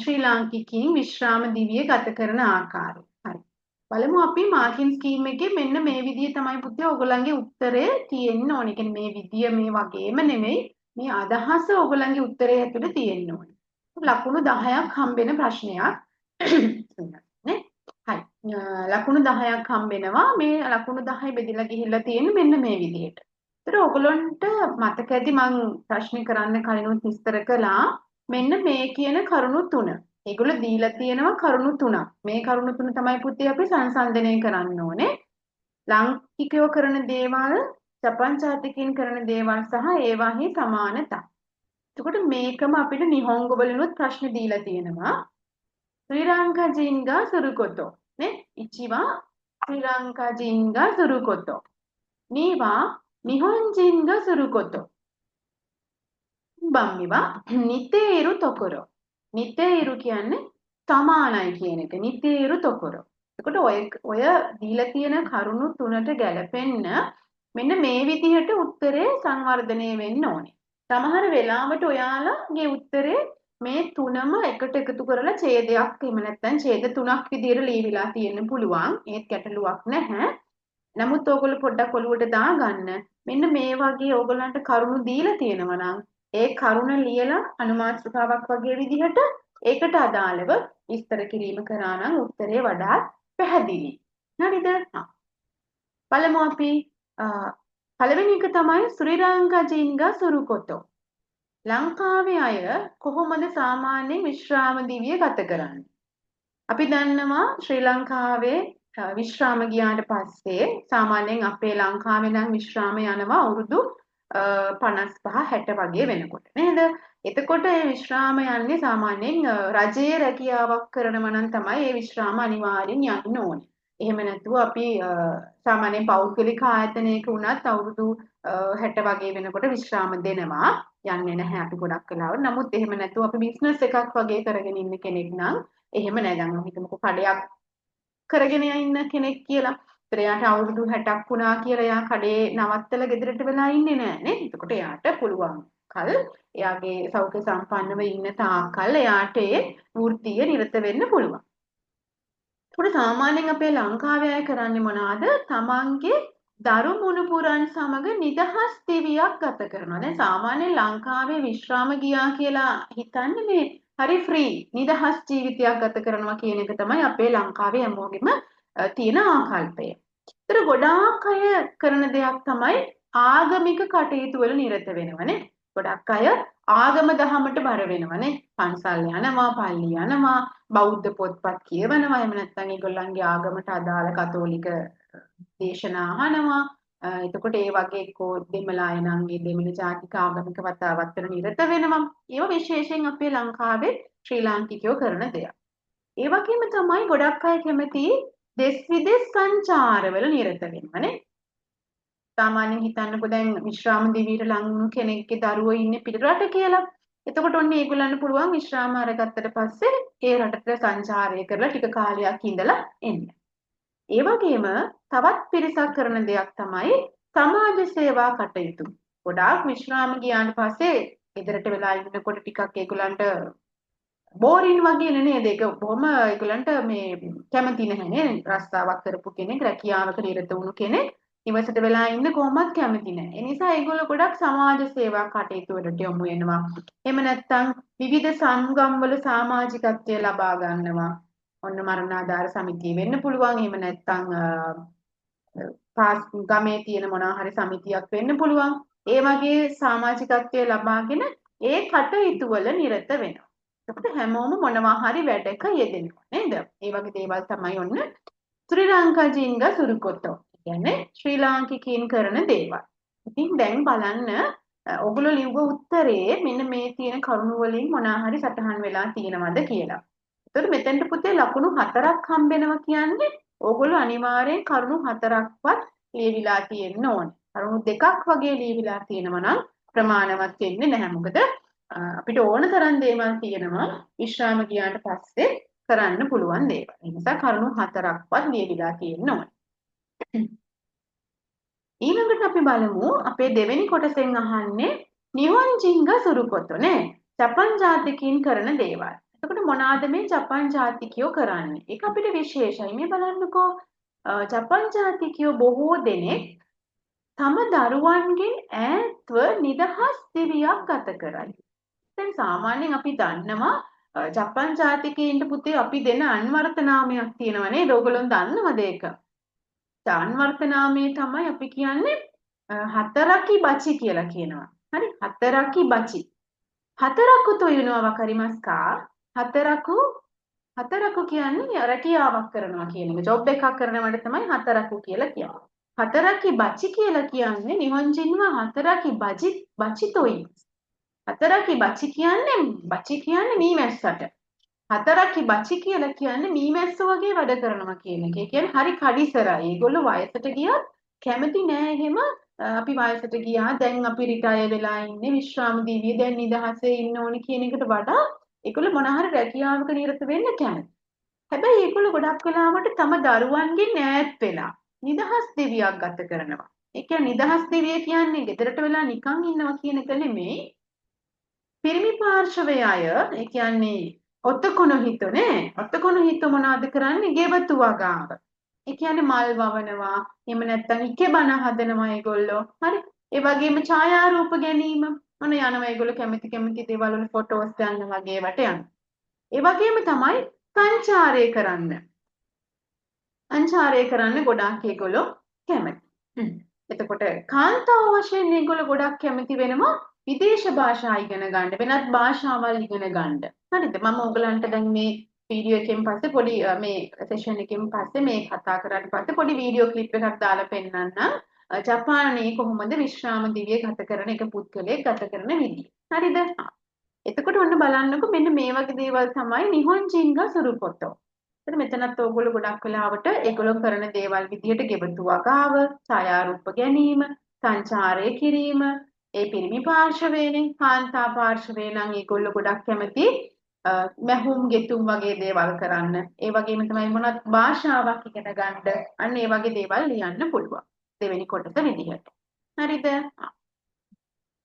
ශ්‍රී ලාංකිකයින් විශ්‍රාම දිවිය ගත කරන ආකාරය. හරි. බලමු අපි මාකින් ස්කීම් එකේ මෙන්න මේ විදිය තමයි පුතේ ඔයගොල්ලන්ගේ උත්තරේ තියෙන්න ඕනේ. කියන්නේ මේ විදිය මේ වගේම නෙමෙයි මේ අදහස ඔයගොල්ලන්ගේ උත්තරේ ඇතුලේ තියෙන්න ඕනේ. ලකුණු 10ක් හම්බෙන ප්‍රශ්නයක්. නේ? හරි. ලකුණු 10ක් හම්බෙනවා. මේ ලකුණු 10 බෙදලා ගිහිල්ලා තියෙන්නේ මෙන්න මේ විදිහට. ඒතර ඔයගොල්ලන්ට මතක ඇති මම ප්‍රශ්න කරන්න කලිනුත් විස්තර කළා. මෙන්න මේ කියන කරුණු තුන. ඒගොල්ලෝ දීලා තියෙනවා කරුණු තුනක්. මේ කරුණු තුන තමයි පුතේ අපි සංසන්දනය කරන්න ඕනේ. ලාංකිකයෝ කරන දේවල්, ජපන් ජාතිකයින් කරන දේවල් සහ ඒවාහි සමානතා. එතකොට මේකම අපිට නිහොංග වලිනුත් ප්‍රශ්න දීලා තියෙනවා. ශ්‍රී ලංකා ජීන්ගා සුරුකොතෝ නේ ඉචිවා ශ්‍රී ලංකා ජීන්ගා සුරුකොතෝ නීවා නිහොන්ජින්ගා සුරුකොතෝ බම්මිවා නිතේරු තොකොරෝ නිතේරු කියන්නේ සමානයි කියන එක නිතේරු තොකොරෝ. එතකොට ඔය දීලා තියෙන කරුණු තුනට ගැලපෙන්න මෙන්න මේ විදිහට උත්තරේ සංවර්ධනය වෙන්න ඕනේ. සමහර වෙලාවට ඔයාලගේ උත්තරේ මේ තුනම එකට එකතු කරලා ඡේදයක් එහෙම නැත්නම් ඡේද තුනක් විදිහට ලියවිලා තියෙන්න පුළුවන්. ඒත් ගැටලුවක් නැහැ. නමුත් ඕගොල්ලෝ පොඩ්ඩක් ඔලුවට දාගන්න. මෙන්න මේ වගේ ඕගොල්ලන්ට කරුණු දීලා තියෙනවා නම් ඒ කරුණ ලියලා අනුමාත්‍රිකාවක් වගේ විදිහට ඒකට අදාළව විස්තර කිරීම කරා නම් උත්තරේ වඩාත් පැහැදිලි. හරිද? බලමු අපි පළවෙනි එක තමයි ශ්‍රී ලංකා ජීන්ගා සුරුකොතෝ. ලංකාවේ අය කොහොමද සාමාන්‍යයෙන් විශ්‍රාම දිවිය ගත කරන්නේ? අපි දන්නවා ශ්‍රී ලංකාවේ විශ්‍රාම ගියාට පස්සේ සාමාන්‍යයෙන් අපේ ලංකාවේ නම් විශ්‍රාම යනවා අවුරුදු 55 60 වගේ වෙනකොට නේද? එතකොට මේ විශ්‍රාම යන්නේ සාමාන්‍යයෙන් රජයේ රැකියාවක් කරනවා නම් තමයි මේ විශ්‍රාම අනිවාර්යෙන් යන්න ඕනේ. එහෙම නැතුව අපි සාමාන්‍යයෙන් පෞද්ගලික ආයතනයක වුණත් අවුරුදු 60 වගේ වෙනකොට විශ්‍රාම දෙනවා. යන්නේ නැහැ අපි ගොඩක් වෙලාවට. නමුත් එහෙම නැතුව අපි බිස්නස් එකක් වගේ කරගෙන ඉන්න කෙනෙක් නම් එහෙම නෑ. දැන් අපි හිතමුකෝ කඩයක් කරගෙන ඉන්න කෙනෙක් කියලා. ඒතර එයාට අවුරුදු 60ක් වුණා කියලා එයා කඩේ නවත්තලා ගෙදරට වෙලා ඉන්නේ නෑ නේ. එතකොට එයාට පුළුවන් කල් එයාගේ සෞඛ්‍ය සම්පන්නව ඉන්න තාක්කල් එයාට ඒ වෘත්තිය නිරත වෙන්න පුළුවන්. ඒකට සාමාන්‍යයෙන් අපේ ලංකාවේ අය කරන්නේ මොනවද? තමන්ගේ දරු මුණුපුරන් සමග නිදහස් දිවියක් ගත කරනවා. දැන් සාමාන්‍යයෙන් ලංකාවේ විශ්‍රාම ගියා කියලා හිතන්නේ මේ හරි ෆ්‍රී නිදහස් ජීවිතයක් ගත කරනවා කියන එක තමයි අපේ ලංකාවේ හැමෝගෙම තියෙන ආකල්පය. ඒතර ගොඩාක් අය කරන දෙයක් තමයි ආගමික කටයුතු වල නිරත වෙනවනේ. ගොඩක් අය ආගම දහමට බර වෙනවනේ. පන්සල් යනවා, පල්ලි යනවා, බෞද්ධ පොත්පත් කියවනවා. එහෙම නැත්නම් ඒගොල්ලන්ගේ ආගමට අදාළ කතෝලික දේශනා අහනවා. එතකොට ඒ වගේ එක්කෝ දෙමළ අය නම් ඒ දෙමළ ජාතික ආගමික වතාවත් වල නිරත වෙනවා. ඒව විශේෂයෙන් අපේ ලංකාවේ ශ්‍රී ලාංකිකයෝ කරන දෙයක්. ඒ වගේම තමයි ගොඩක් අය කැමති දෙස් විදෙස් සංචාරවල නිරත වෙනවනේ. සාමාන්‍යයෙන් හිතන්නකෝ දැන් විශ්‍රාම දිවියට ලං වුණු කෙනෙක්ගේ දරුවෝ ඉන්නේ පිටරට කියලා. එතකොට ඔන්න ඒගොල්ලන්ට පුළුවන් විශ්‍රාම අරගත්තට පස්සේ ඒ රටට සංචාරය කරලා ටික කාලයක් ඉඳලා එන්න. ඒ වගේම තවත් පිරිසක් කරන දෙයක් තමයි සමාජ සේවා කටයුතු. ගොඩාක් විශ්‍රාම ගියාට පස්සේ ගෙදරට වෙලා ඉන්නකොට ටිකක් ඒගොල්ලන්ට බෝරින් වගේ නේද? ඒක බොහොම ඒගොල්ලන්ට මේ කැමති නැහැ නේ. රස්සාවක් කරපු කෙනෙක්, රැකියාවක නිරත වුණු කෙනෙක් ඉවසට වෙලා ඉන්න කොහොමත් කැමති නැහැ. ඒ නිසා ඒගොල්ලෝ ගොඩක් සමාජ සේවා කටයුතු වලට යොමු වෙනවා. එහෙම නැත්නම් විවිධ සංගම් වල සමාජිකත්වය ලබා ගන්නවා. ඔන්න මරණාධාර සමිතිය වෙන්න පුළුවන්. එහෙම නැත්නම් ගමේ තියෙන මොනවා හරි සමිතියක් වෙන්න පුළුවන්. ඒ වගේ සමාජිකත්වය ලබාගෙන ඒ කටයුතු වල නිරත වෙනවා. එතකොට හැමෝම මොනවා හරි වැඩක යෙදෙනවා නේද? ඒ වගේ දේවල් තමයි ඔන්න ශ්‍රී ලංකාජීන්ගා සුරුකොතෝ. කියන්නේ ශ්‍රී ලාංකිකයින් කරන දේවල්. ඉතින් දැන් බලන්න ඔගොල්ලෝ ලිව්ව උත්තරේ මෙන්න මේ තියෙන කරුණු වලින් මොනවා හරි සටහන් වෙලා තියෙනවද කියලා. එතකොට මෙතෙන්ට පුතේ ලකුණු 4ක් හම්බෙනවා කියන්නේ ඕගොල්ලෝ අනිවාර්යෙන් කරුණු 4ක්වත් ලියවිලා තියෙන්න ඕනේ. කරුණු 2ක් වගේ ලියවිලා තියෙනවා නම් ප්‍රමාණවත් වෙන්නේ නැහැ. මොකද අපිට ඕන තරම් දේවල් තියෙනවා විශ්‍රාම ගියාට පස්සේ කරන්න පුළුවන් දේවල්. ඒ නිසා කරුණු 4ක්වත් ලියවිලා තියෙන්න ඕනේ. ඊළඟට අපි බලමු අපේ දෙවෙනි කොටසෙන් අහන්නේ නිහොන්ජින්ග සුරුකොතෝ නේ. ජපන් ජාතිකයින් කරන දේවල්. එතකොට මොනවාද මේ ජපන් ජාතිකයෝ කරන්නේ? ඒක අපිට විශේෂයි. මේ බලන්නකෝ. ජපන් ජාතිකයෝ බොහෝ දෙනෙක් තම දරුවන්ගෙන් ඈත්ව නිදහස් දිවියක් ගත කරයි. දැන් සාමාන්‍යයෙන් අපි දන්නවා ජපන් ජාතිකයින්ට පුතේ අපි දෙන අන්වර්ථ නාමයක් තියෙනවා නේද? ඔයගොල්ලෝ දන්නවද ඒක? අන්වර්ථ නාමය තමයි අපි කියන්නේ හතරකි බචි කියලා කියනවා. හරි? හතරකි බචි. හතරකු තොයනවා වකරිමස්කා. හතරකු කියන්නේ රැකියාවක් කරනවා කියන එක. ජොබ් එකක් කරනවට තමයි හතරකු කියලා කියන්නේ. හතරකි බචි කියලා කියන්නේ නිහොන්ජින්ව හතරකි බචිතොයි. හතරකි බචි කියන්නේ මීමැස්සට. හතරකි බචි කියලා කියන්නේ මීමැස්සෝ වගේ වැඩ කරනවා කියන එක. ඒ කියන්නේ හරි කඩිසරයි. ඒගොල්ලෝ වයසට ගියත් කැමති නෑ එහෙම අපි වයසට ගියා දැන් අපි රිටයර් වෙලා ඉන්නේ විශ්‍රාම දිවියේ දැන් නිදහසේ ඉන්න ඕනි කියන එකට වඩා ඒගොල්ලෝ මොන හරි රැකියාවක නිරත වෙන්න කැමති. හැබැයි ඒගොල්ලෝ ගොඩක් වෙලාවට තම දරුවන්ගෙන් ඈත් වෙලා නිදහස් දිවියක් ගත කරනවා. ඒ කියන්නේ නිදහස් දිවිය කියන්නේ ගෙදරට වෙලා නිකන් ඉන්නවා කියන එක නෙමෙයි. පිරිමි පාර්ශවයේ අය ඒ කියන්නේ ඔත්තකොන හිතනේ ඔත්තකොන හිත මොනවද කරන්නේ ගෙවතු වගාව. ඒ කියන්නේ මල් වවනවා එහෙම නැත්නම් ඉකෙබන හදනවා ඒගොල්ලෝ. හරි. ඒ වගේම ඡායාරූප ගැනීම මොන යනවා ඒගොල්ලෝ කැමති දේවල් වල ෆොටෝස් ගන්න වගේ වට යනවා. ඒ වගේම තමයි සංචාරය කරන්න. සංචාරය කරන්න ගොඩාක් ඒගොල්ලෝ කැමති. එතකොට කාන්තාව වශයෙන් මේගොල්ලෝ ගොඩක් කැමති වෙනවා විදේශ භාෂා ඉගෙන ගන්න වෙනත් භාෂාවල් ඉගෙන ගන්න. හරිද? මම ඔයගලන්ට දැන් මේ වීඩියෝ එකෙන් පස්සේ පොඩි මේ සෙෂන් එකෙන් පස්සේ මේ කතා කරාට පස්සේ පොඩි වීඩියෝ ක්ලිප් එකක් දාලා පෙන්නන්නම්. ජපානයේ කොහොමද විශ්‍රාම දිවිය ගත කරන එක පුද්ගලයෙක් ගත කරන විදිය. හරිද? එතකොට ඔන්න බලන්නකො මෙන්න මේ වගේ දේවල් තමයි නිහොන්ජින්ග සුරුකොතෝ. එතන මෙතනත් ඕගොල්ලෝ ගොඩක් වෙලාවට ඒගොල්ලෝ කරන දේවල් විදියට ගෙවතු වගාව, ඡායාරූප ගැනීම, සංචාරය කිරීම, ඒ පිරිමි පාර්ශවයේනේ කාන්තා පාර්ශවයේ නම් ඒගොල්ලෝ ගොඩක් කැමති මැහුම් ගෙතුම් වගේ දේවල් කරන්න. ඒ වගේම තමයි මොනවත් භාෂාවක් ඉගෙන ගන්න. අන්න ඒ වගේ දේවල් ලියන්න පුළුවන්. දෙවෙනි කොටස විදිහට. හරිද?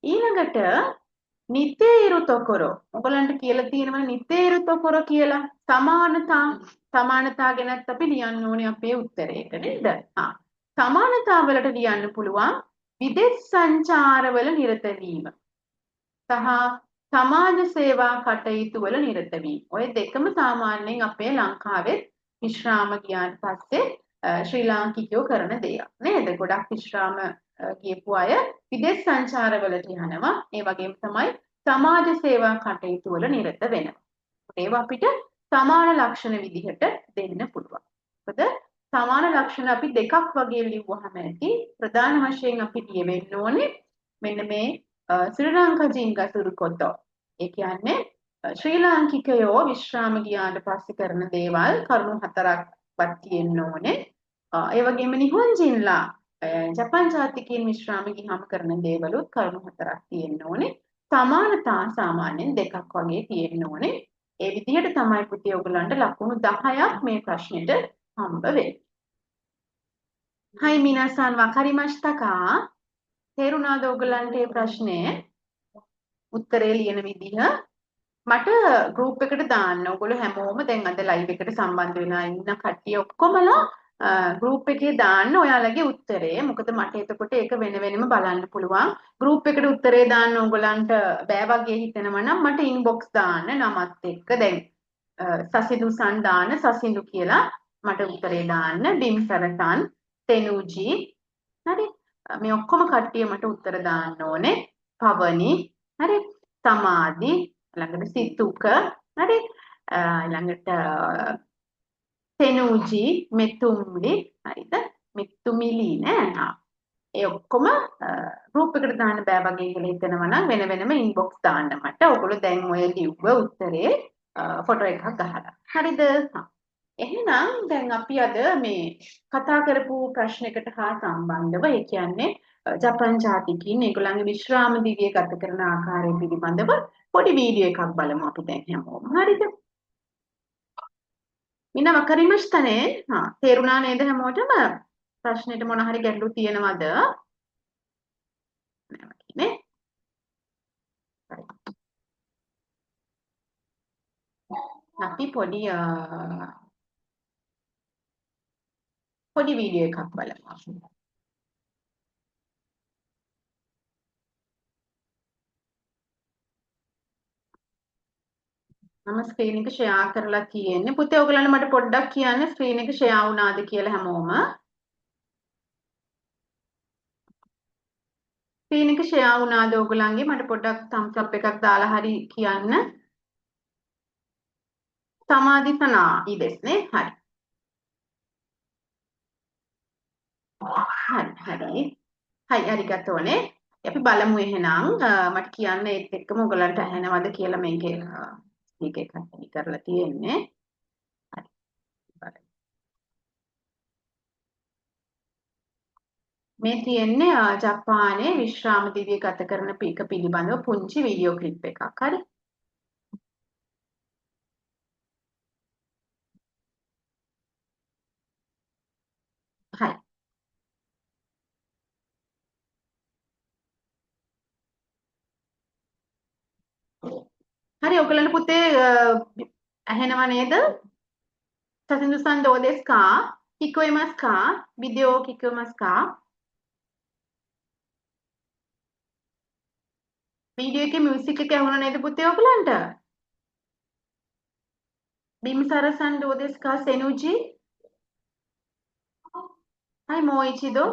ඊළඟට නිතේරු තොකොරෝ. ඔයගලන්ට කියලා තියෙනවා නිතේරු තොකොරෝ කියලා. සමානතා ගැනත් අපි ලියන්න ඕනේ අපේ උත්තරේට නේද? සමානතා වලට ලියන්න පුළුවන් විදේශ සංචාරවල නිරත වීම. සහ සමාජ සේවා කටයුතු වල නිරත වීම. ඔය දෙකම සාමාන්‍යයෙන් අපේ ලංකාවේ විශ්‍රාම ගියාට පස්සේ ශ්‍රී ලාංකිකයෝ කරන දේවල් නේද? ගොඩක් විශ්‍රාම ගියපු අය විදේශ සංචාරවලට යනවා. ඒ වගේම තමයි සමාජ සේවා කටයුතු වල නිරත වෙනවා. ඒවා අපිට සමාන ලක්ෂණ විදිහට දෙන්න පුළුවන්. මොකද සමාන ලක්ෂණ අපි දෙකක් වගේ ලිව්වහම ඇති. ප්‍රධාන වශයෙන් අපි කියවෙන්න ඕනේ මෙන්න මේ ශ්‍රී ලංකාජීන්ග සුරුකොතෝ. ඒ කියන්නේ ශ්‍රී ලාංකිකයෝ විශ්‍රාම ගියාට පස්සේ කරන දේවල් කරුණු 4ක්වත් තියෙන්න ඕනේ. ඒ වගේම නිහොන්ජින්ලා ජපන් ජාතිකයන් විශ්‍රාම ගිහම කරන දේවලුත් කරුණු 4ක් තියෙන්න ඕනේ. සමානතා සාමාන්‍යයෙන් දෙකක් වගේ තියෙන්න ඕනේ. ඒ විදිහට තමයි පුතේ ඔයගලන්ට ලකුණු 10ක් මේ ප්‍රශ්නෙට හම්බ වෙන්නේ. හයි මිනාසන් වකරිමස්තා කා තේරුණාද ඔයගලන්ට මේ ප්‍රශ්නේ? උත්තරේ ලියන විදිහ මට ගෲප් එකට දාන්න. ඔයගොල්ලෝ හැමෝම දැන් අද ලයිව් එකට සම්බන්ධ වෙලා ඉන්න කට්ටිය ඔක්කොමලා ගෲප් එකේ දාන්න ඔයාලගේ උත්තරේ. මොකද මට එතකොට ඒක වෙන වෙනම බලන්න පුළුවන්. ගෲප් එකට උත්තරේ දාන්න ඕගලන්ට බෑ වගේ හිතෙනවා නම් මට ඉන්බොක්ස් දාන්න නමත් එක්ක දැන් සසිදු සන්දාන සසිඳු කියලා මට උත්තරේ දාන්න. බිම්සරසන් තෙනුජි හරි මේ ඔක්කොම කට්ටිය මට උත්තර දාන්න ඕනේ. පවනි හරි සමාධි ළඟට සිතුක හරි ළඟට සෙනූජි, මෙතුම්ලි හරිද? මෙතුමිලි නෑ. ඒ ඔක්කොම ගෲප් එකට දාන්න බෑ වගේ කියලා හිතනවා නම් වෙන වෙනම ඉන්බොක්ස් දාන්න මට. ඔයගොල්ලෝ දැන් ඔය ලිව්ව උත්තරේ ෆොටෝ එකක් ගහලා. හරිද? එහෙනම් දැන් අපි අද මේ කතා කරපු ප්‍රශ්නයකට හා සම්බන්ධව ඒ කියන්නේ ජපන් ජාතිකයින් ඒගොල්ලන්ගේ විශ්‍රාම දිවිය ගත කරන ආකාරය පිළිබඳව පොඩි වීඩියෝ එකක් බලමු අපි දැන් හැමෝම. හරිද? මින වකරිමස්තනේ තේරුණා නේද හැමෝටම ප්‍රශ්නෙට මොන හරි ගැටලු තියෙනවද? නේ? අපි පොඩි වීඩියෝ එකක් බලමු. මම ස්ක්‍රීන් එක ෂෙයා කරලා තියෙන්නේ. පුතේ ඔයගලන්ට මට පොඩ්ඩක් කියන්න ස්ක්‍රීන් එක ෂෙයා වුණාද කියලා හැමෝම. ස්ක්‍රීන් එක ෂෙයා වුණාද ඔයගලන්ගේ මට පොඩ්ඩක් thumbs up එකක් දාලා හරි කියන්න. සමාධිසනා ඉදෙස්නේ. හරි. හරි. හයි අරිගතෝනේ. අපි බලමු එහෙනම් මට කියන්න ඒත් එක්කම ඔයගලන්ට ඇහෙනවද කියලා මේකේ ස්පීකර් එකක් කරලා තියෙන්නේ. හරි. බලමු. මේ තියෙන්නේ ජපානයේ විශ්‍රාම දිවිය ගත කරන පීක පිළිබඳව පුංචි වීඩියෝ ක්ලිප් එකක්. හරි. හරි. හරි ඔයගලන්ට පුතේ ඇහෙනව නේද? සසින්දුසන් දෝදෙස්කා කිකොයිමස්කා විඩියෝ කිකොයිමස්කා වීඩියෝ එකේ මියුසික් එක ඇහුණා නේද පුතේ ඔයගලන්ට? බිම්සරසන් දෝදෙස්කා සෙනුජි හයි මොයිචිදෝ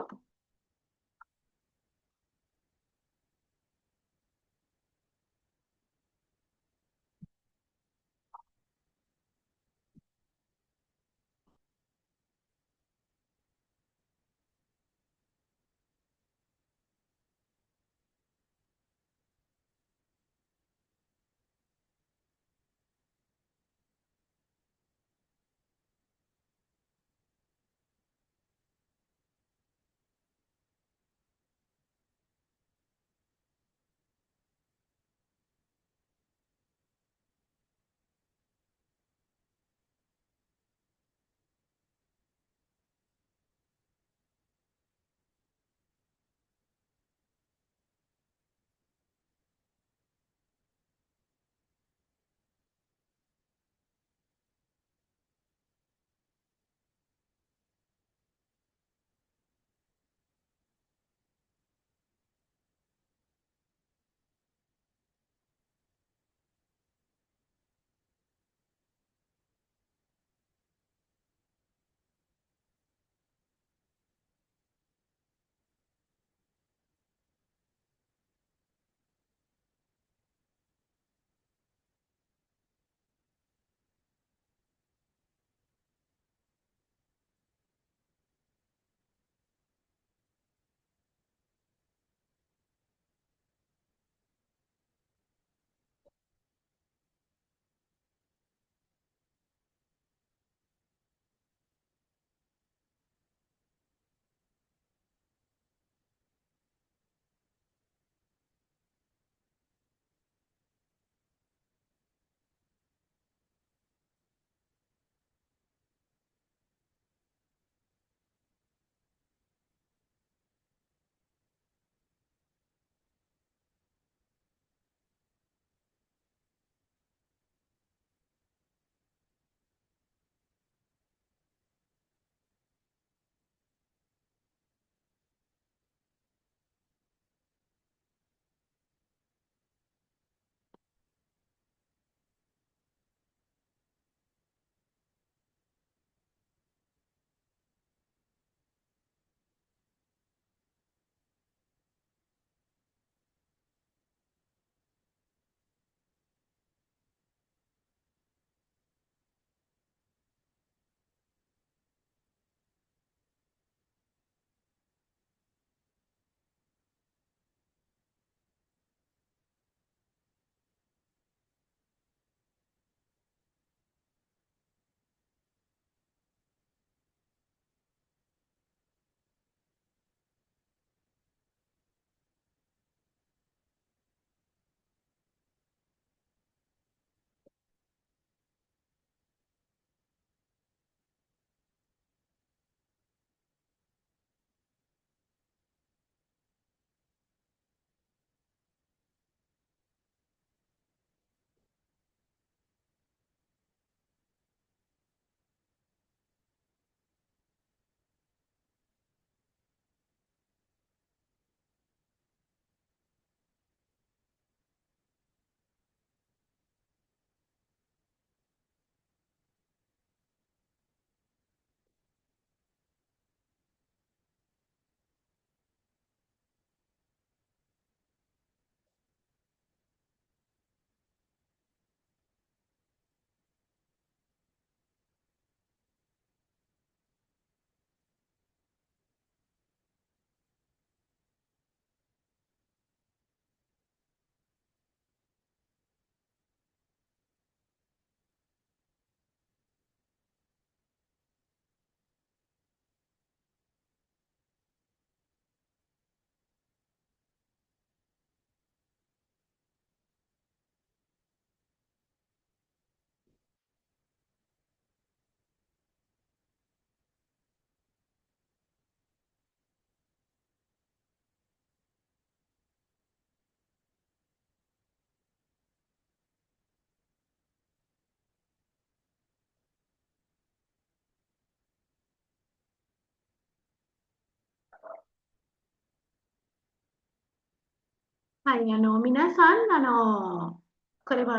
はい、皆さん、これは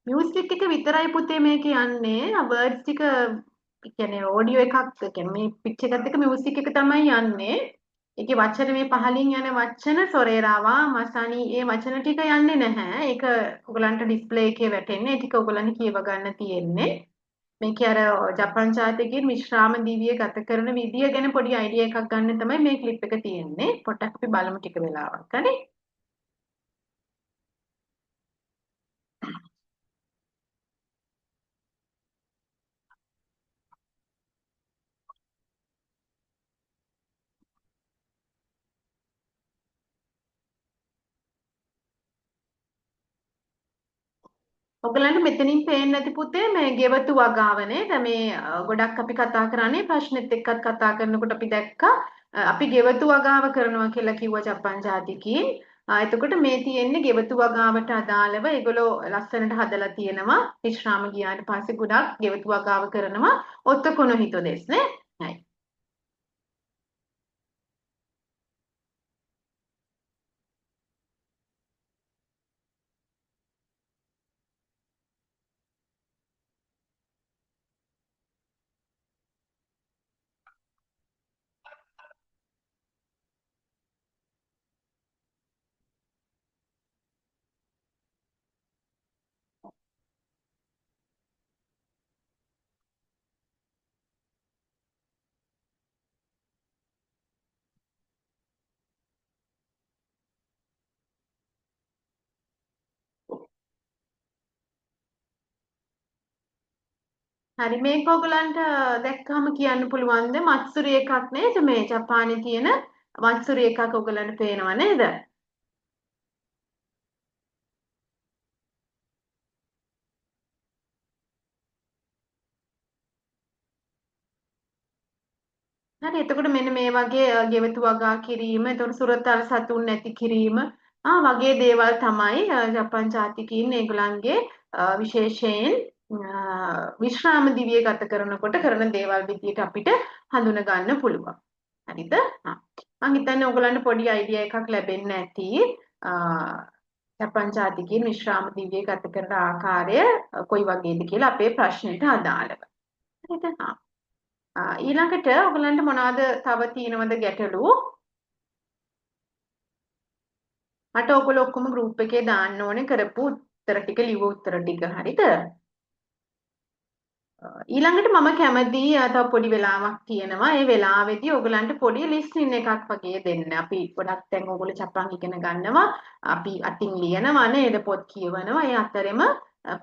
ミュージックඑක විතරයි පුතේ මේක යන්නේ. words ටික ඒ කියන්නේ ඔඩියෝ එකක් ඒ කියන්නේ මේ පිච් එකත් එක්ක මියුසික් එක තමයි යන්නේ. ඒකේ වචන මේ පහලින් යන වචන සොරේරාවා මසානි ඒ වචන ටික යන්නේ නැහැ. ඒක ඔයගලන්ට ඩිස්ප්ලේ එකේ වැටෙන්නේ. ඒ ටික ඔයගලන්ට කියව ගන්න තියෙන්නේ. මේකේ අර ජපන් ජාතිකයේ විශ්‍රාම දිවිය ගත කරන විදිය ගැන පොඩි අයිඩියා එකක් ගන්න තමයි මේ ක්ලිප් එක තියෙන්නේ. පොඩ්ඩක් අපි බලමු ටික වෙලාවක්. හරි? ඔයගලන්ට මෙතනින් පේන්නේ නැති පුතේ මේ ගෙවතු වගාවනේ. දැන් මේ ගොඩක් අපි කතා කරන්නේ ප්‍රශ්නෙත් එක්කත් කතා කරනකොට අපි දැක්කා අපි ගෙවතු වගාව කරනවා කියලා කිව්වා ජපන් ජාතිකයින්. එතකොට මේ තියෙන්නේ ගෙවතු වගාවට අදාළව ඒගොල්ලෝ ලස්සනට හදලා තියෙනවා. විශ්‍රාම ගියාට පස්සේ ගොඩක් ගෙවතු වගාව කරනවා. ඔත්තකොන හිතෝ දෙස් නේ.はい。හරි මේක ඔයගලන්ට දැක්කම කියන්න පුළුවන්ද මත්සුරි එකක් නේද මේ ජපානයේ තියෙන මත්සුරි එකක් ඔයගලන්ට පේනව නේද? හරි එතකොට මෙන්න මේ වගේ ගෙවතු වගා කිරීම, එතකොට සුරතල් සතුන් නැති කිරීම වගේ දේවල් තමයි ජපන් ජාතිකයින් ඒගොල්ලන්ගේ විශේෂයෙන් විශ්‍රාම දිවිය ගත කරනකොට කරන දේවල් විදියට අපිට හඳුන ගන්න පුළුවන්. හරිද? මම හිතන්නේ ඔයගොල්ලන්ට පොඩි අයිඩියා එකක් ලැබෙන්න ඇති. ජපන් ජාතිකයින් විශ්‍රාම දිවිය ගත කරන ආකාරය කොයි වගේද කියලා අපේ ප්‍රශ්නෙට අදාළව. හරිද? ඊළඟට ඔයගලන්ට මොනවද තව තියෙනවද ගැටලු? මට ඔයගොල්ලෝ ඔක්කොම ගෲප් එකේ දාන්න ඕනේ කරපු උත්තර ටික ලිව්ව උත්තර ටික හරිද? ඊළඟට මම කැමති තව පොඩි වෙලාවක් තියෙනවා. ඒ වෙලාවේදී ඔයගලන්ට පොඩි ලිස්නින් එකක් වගේ දෙන්න. අපි ගොඩක් දැන් ඔයගොල්ලෝ ජපන් ඉගෙන ගන්නවා. අපි අතින් ලියනවා නේද? පොත් කියවනවා. ඒ අතරෙම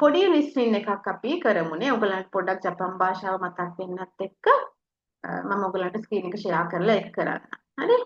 පොඩි ලිස්නින් එකක් අපි කරමුනේ. ඔයගලන්ට පොඩ්ඩක් ජපන් භාෂාව මතක් වෙන්නත් එක්ක මම ඔයගලන්ට ස්ක්‍රීන් එක ෂෙයා කරලා ඒක කරන්න. හරි?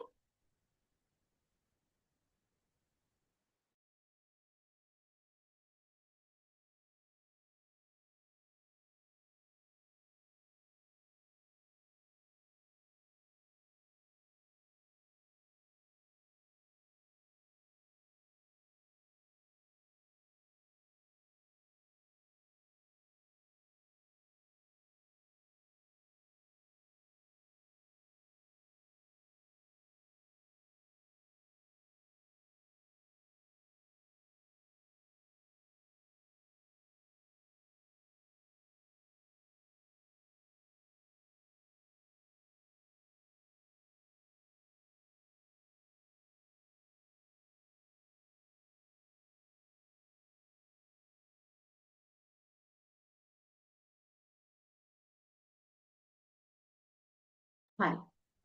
හරි.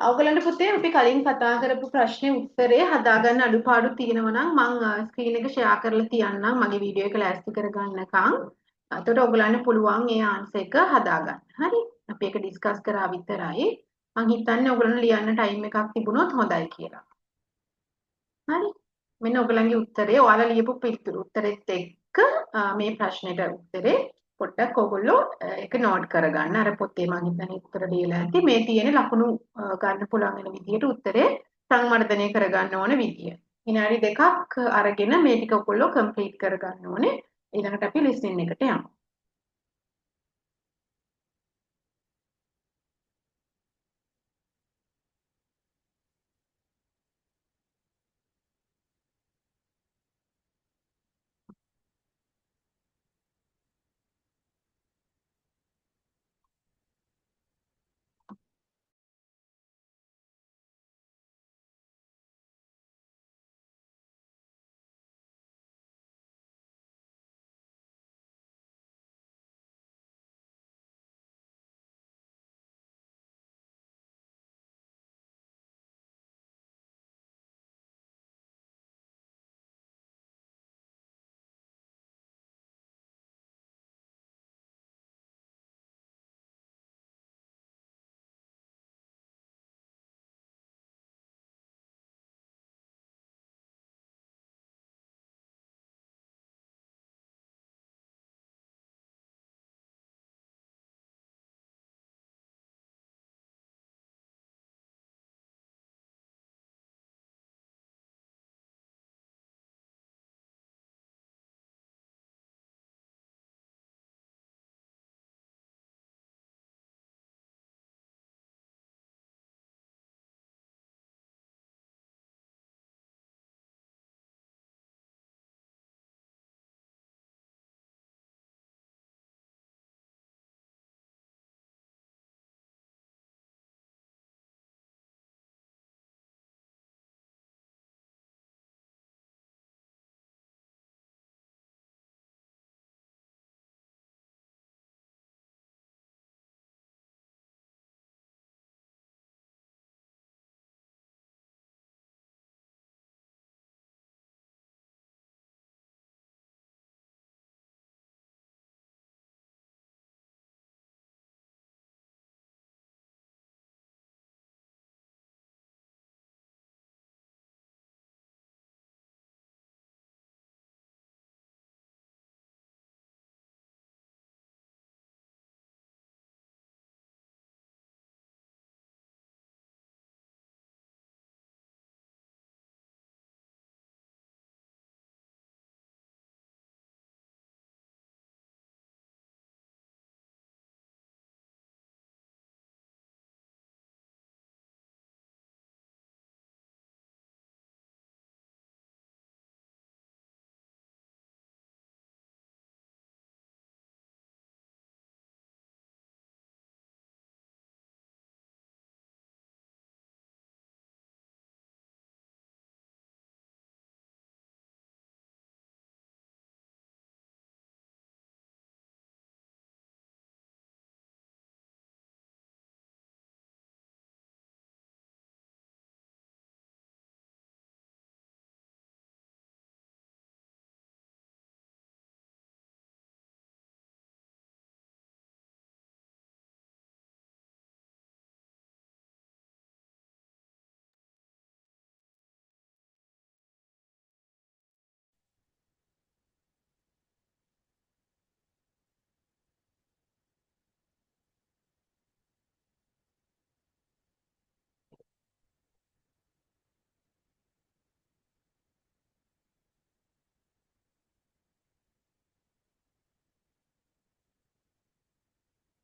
ඔයගලන්ට පුතේ අපි කලින් කතා කරපු ප්‍රශ්නේ උත්තරේ හදාගන්න අඩුපාඩු තියෙනවා නම් මම ස්ක්‍රීන් එක ෂෙයා කරලා තියන්නම් මගේ වීඩියෝ එක ලෑස්ති කරගන්නකම්. එතකොට ඔයගලන්ට පුළුවන් ඒ ආන්සර් එක හදාගන්න. හරි. අපි ඒක ඩිස්කස් කරා විතරයි. මම හිතන්නේ ඔයගලන්ට ලියන්න ටයිම් එකක් තිබුණොත් හොඳයි කියලා. හරි. මෙන්න ඔයගලන්ගේ උත්තරේ ඔයාලා ලියපු පිළිතුරු උත්තරෙත් එක්ක මේ ප්‍රශ්නෙට උත්තරේ පොඩ්ඩක් ඔයගොල්ලෝ ඒක නෝට් කරගන්න. අර පොතේ මම හිතන්නේ උත්තර දීලා ඇති. මේ තියෙන ලකුණු ගන්න පුළුවන් වෙන විදිහට උත්තරේ සංවර්ධනය කරගන්න ඕන විදිය. විනාඩි දෙකක් අරගෙන මේ ටික ඔයගොල්ලෝ කම්ප්ලීට් කරගන්න ඕනේ. ඊළඟට අපි ලිසනින් එකට යමු.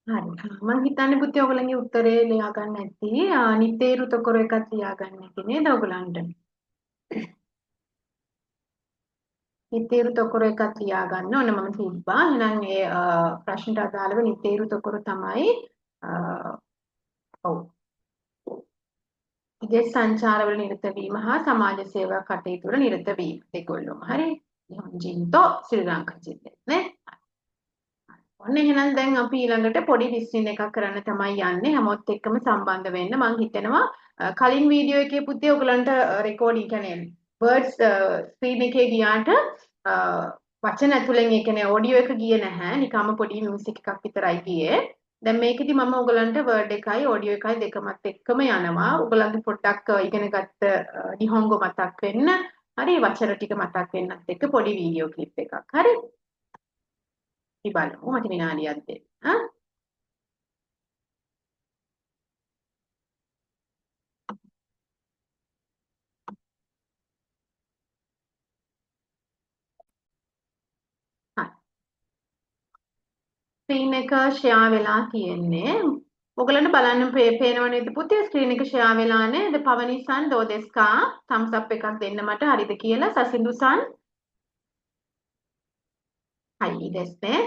හරි. මම හිතන්නේ පුතේ ඔයගොල්ලන්ගේ උත්තරේ ලියා ගන්න ඇති. නිතේරු තොකර එකක් ලියා ගන්න ඇති නේද ඔයගොල්ලන්ට? නිතේරු තොකර එකක් ලියා ගන්න ඕන මම තිබ්බා. එහෙනම් මේ ප්‍රශ්නට අදාළව නිතේරු තොකර තමයි ඔව්. විදේශ සංචාරවල නිරත වීම හා සමාජ සේවා කටයුතු වල නිරත වීම දෙකොල්ලම. හරි. නිහොන්ජින්තෝ ශ්‍රී ලංකා ජිල්ලේ නේ. ඔන්න එහෙනම් දැන් අපි ඊළඟට පොඩි ලිස්ටින් එකක් කරන්න තමයි යන්නේ. හැමෝත් එක්කම සම්බන්ධ වෙන්න. මම හිතනවා කලින් වීඩියෝ එකේ පුතේ ඔයගලන්ට රෙකෝඩින් කියන්නේ වර්ඩ්ස් ස්ක්‍රීන් එකේ ගියාට වචන ඇතුලෙන් ඒ කියන්නේ ඔඩියෝ එක ගියේ නැහැ. නිකම්ම පොඩි මියුසික් එකක් විතරයි ගියේ. දැන් මේකෙදි මම ඔයගලන්ට වර්ඩ් එකයි ඔඩියෝ එකයි දෙකමත් එක්කම යනවා. ඔයගලන්ට පොඩ්ඩක් ඉගෙන ගත්ත නිහොංගෝ මතක් වෙන්න. හරි වචන ටික මතක් වෙන්නත් එක්ක පොඩි වීඩියෝ ක්ලිප් එකක්. හරි. අපි බලමු මට විනාඩියක් දෙන්න. හරි. ස්ක්‍රීන් එක ෂෙයා වෙලා තියෙන්නේ. ඔයගලන්ට බලන්න පේනව නේද පුතේ ස්ක්‍රීන් එක ෂෙයා වෙලා නේද? පවනිසන් දෝදෙස්කා thumbs up එකක් දෙන්න මට හරිද කියලා සසින්දුසන් හයි දෙස්නේ.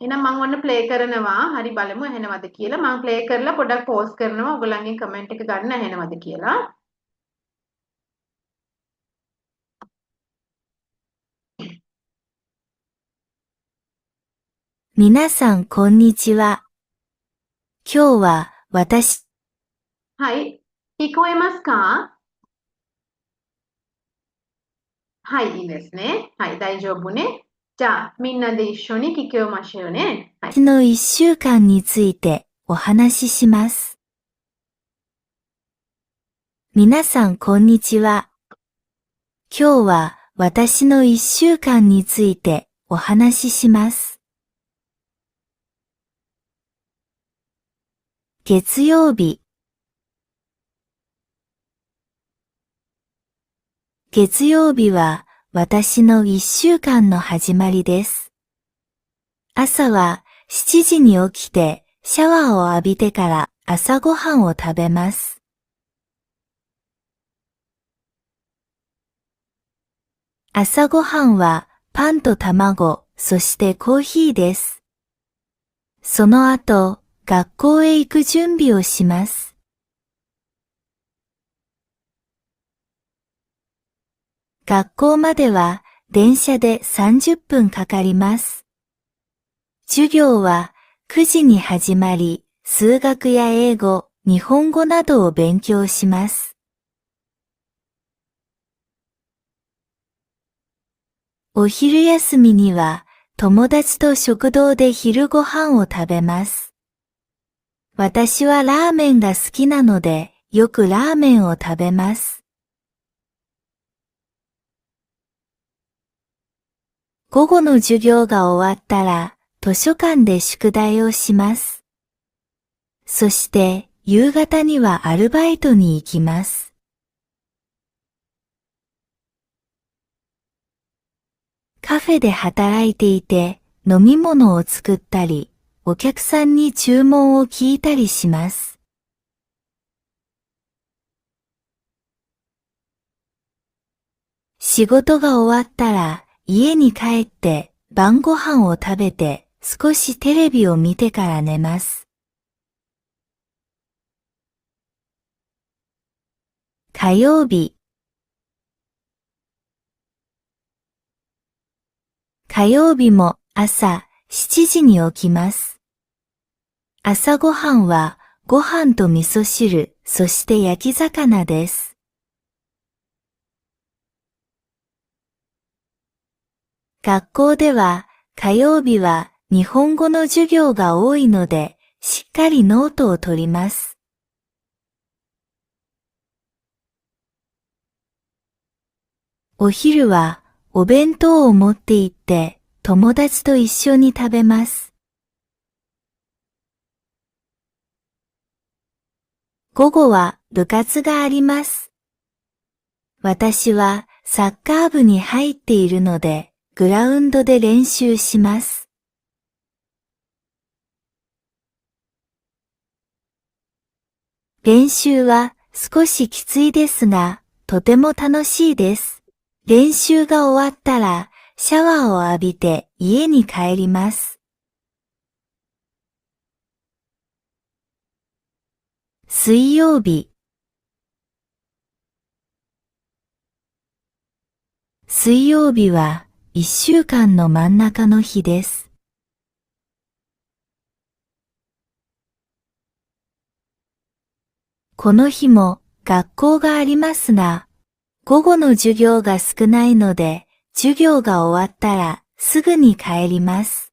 එහෙනම් මම ඔන්න ප්ලේ කරනවා. හරි බලමු ඇහෙනවද කියලා. මම ප්ලේ කරලා පොඩ්ඩක් පෝස් කරනවා. ඔයගලන්ගෙන් කමෙන්ට් එක ගන්න ඇහෙනවද කියලා. 皆さんこんにちは。今日は私、はい。聞こえますか？はい、いいですね。はい、大丈夫ね。じゃあ、みんなで一緒に聞きましょうね。はい。の一週間についてお話しします。皆さんこんにちは。今日は私の一週間についてお話しします。月曜日。月曜日は私の一週間の始まりです。朝は7時に起きてシャワーを浴びてから朝ごはんを食べます。朝ごはんはパンと卵、そしてコーヒーです。その後、学校へ行く準備をします。学校までは電車で30分かかります。授業は9時に始まり、数学や英語、日本語などを勉強します。お昼休みには友達と食堂で昼ご飯を食べます。私はラーメンが好きなので、よくラーメンを食べます。午後の授業が終わったら、図書館で宿題をします。そして、夕方にはアルバイトに行きます。カフェで働いていて、飲み物を作ったり、お客さんに注文を聞いたりします。仕事が終わったら家に帰って晩ご飯を食べて少しテレビを見てから寝ます。火曜日。火曜日も朝7時に起きます。朝ごはんはご飯と味噌汁、そして焼き魚です。学校では火曜日は日本語の授業が多いので、しっかりノートを取ります。お昼はお弁当を持って行って友達と一緒に食べます。午後は部活があります。私はサッカー部に入っているので、グラウンドで練習します。練習は少しきついですが、とても楽しいです。練習が終わったら、シャワーを浴びて家に帰ります。水曜日。水曜日は一週間の真ん中の日です。この日も学校がありますが、午後の授業が少ないので、授業が終わったらすぐに帰ります。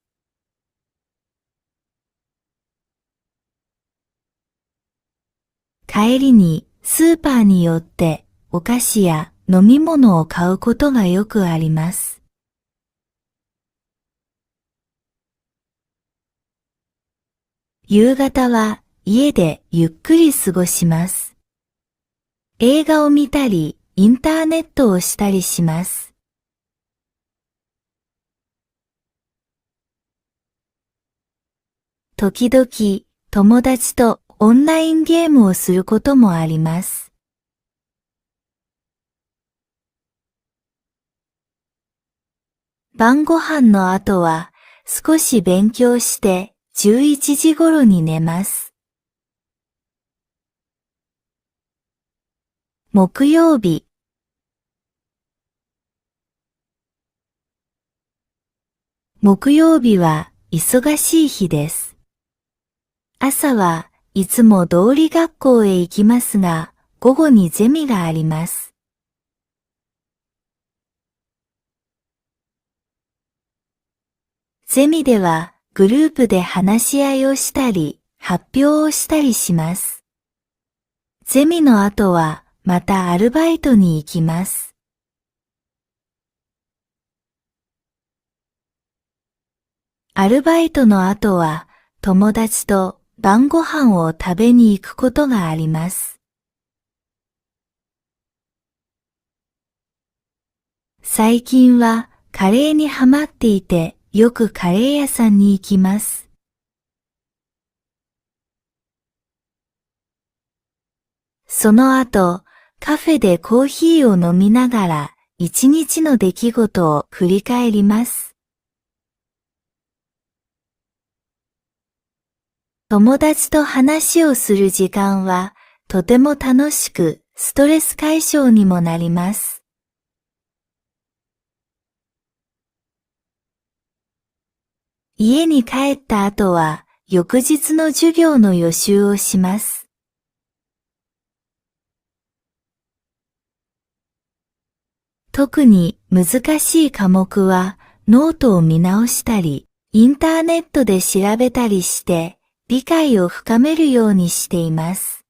帰りにスーパーに寄ってお菓子や飲み物を買うことがよくあります。夕方は家でゆっくり過ごします。映画を見たり、インターネットをしたりします。時々、友達とオンラインゲームをすることもあります。晩ご飯の後は少し勉強して11時頃に寝ます。木曜日。木曜日は忙しい日です。朝はいつも通り学校へ行きますが、午後にゼミがあります。ゼミではグループで話し合いをしたり、発表をしたりします。ゼミの後はまたアルバイトに行きます。アルバイトの後は友達と晩ご飯を食べに行くことがあります。最近はカレーにハマっていて、よくカレー屋さんに行きます。その後、カフェでコーヒーを飲みながら、一日の出来事を振り返ります。友達と話をする時間は、とても楽しく、ストレス解消にもなります。家に帰った後は、翌日の授業の予習をします。特に難しい科目は、ノートを見直したり、インターネットで調べたりして、理解を深めるようにしています。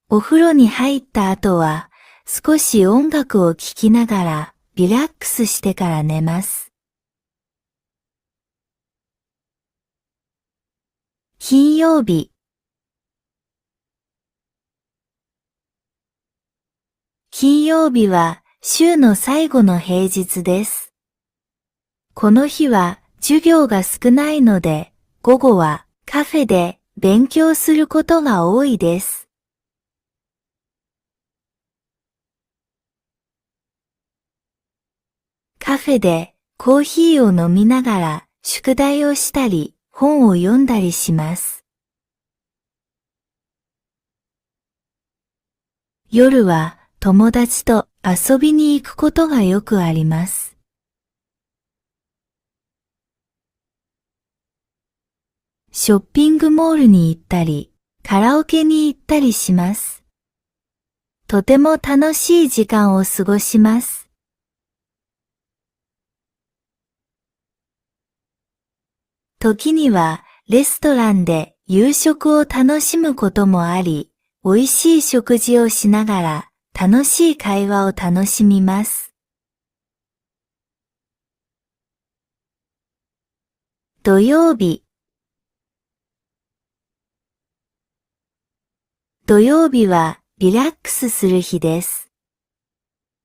お風呂に入った後は、少し音楽を聴きながら、リラックスしてから寝ます。金曜日。金曜日は週の最後の平日です。この日は授業が少ないので、午後はカフェで勉強することが多いです。カフェでコーヒーを飲みながら宿題をしたり本を読んだりします。夜は友達と遊びに行くことがよくあります。ショッピングモールに行ったり、カラオケに行ったりします。とても楽しい時間を過ごします。時にはレストランで夕食を楽しむこともあり、美味しい食事をしながら楽しい会話を楽しみます。土曜日。土曜日はリラックスする日です。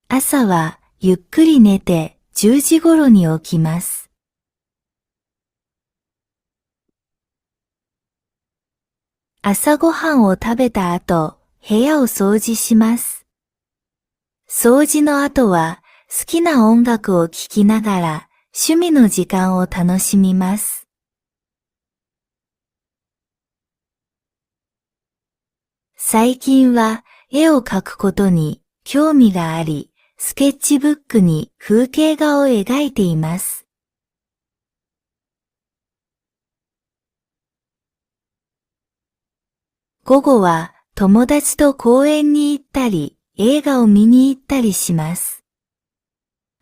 朝はゆっくり寝て10時頃に起きます。朝ごはんを食べた後、部屋を掃除します。掃除の後は、好きな音楽を聴きながら、趣味の時間を楽しみます。最近は、絵を描くことに興味があり、スケッチブックに風景画を描いています。午後は友達と公園に行ったり、映画を見に行ったりします。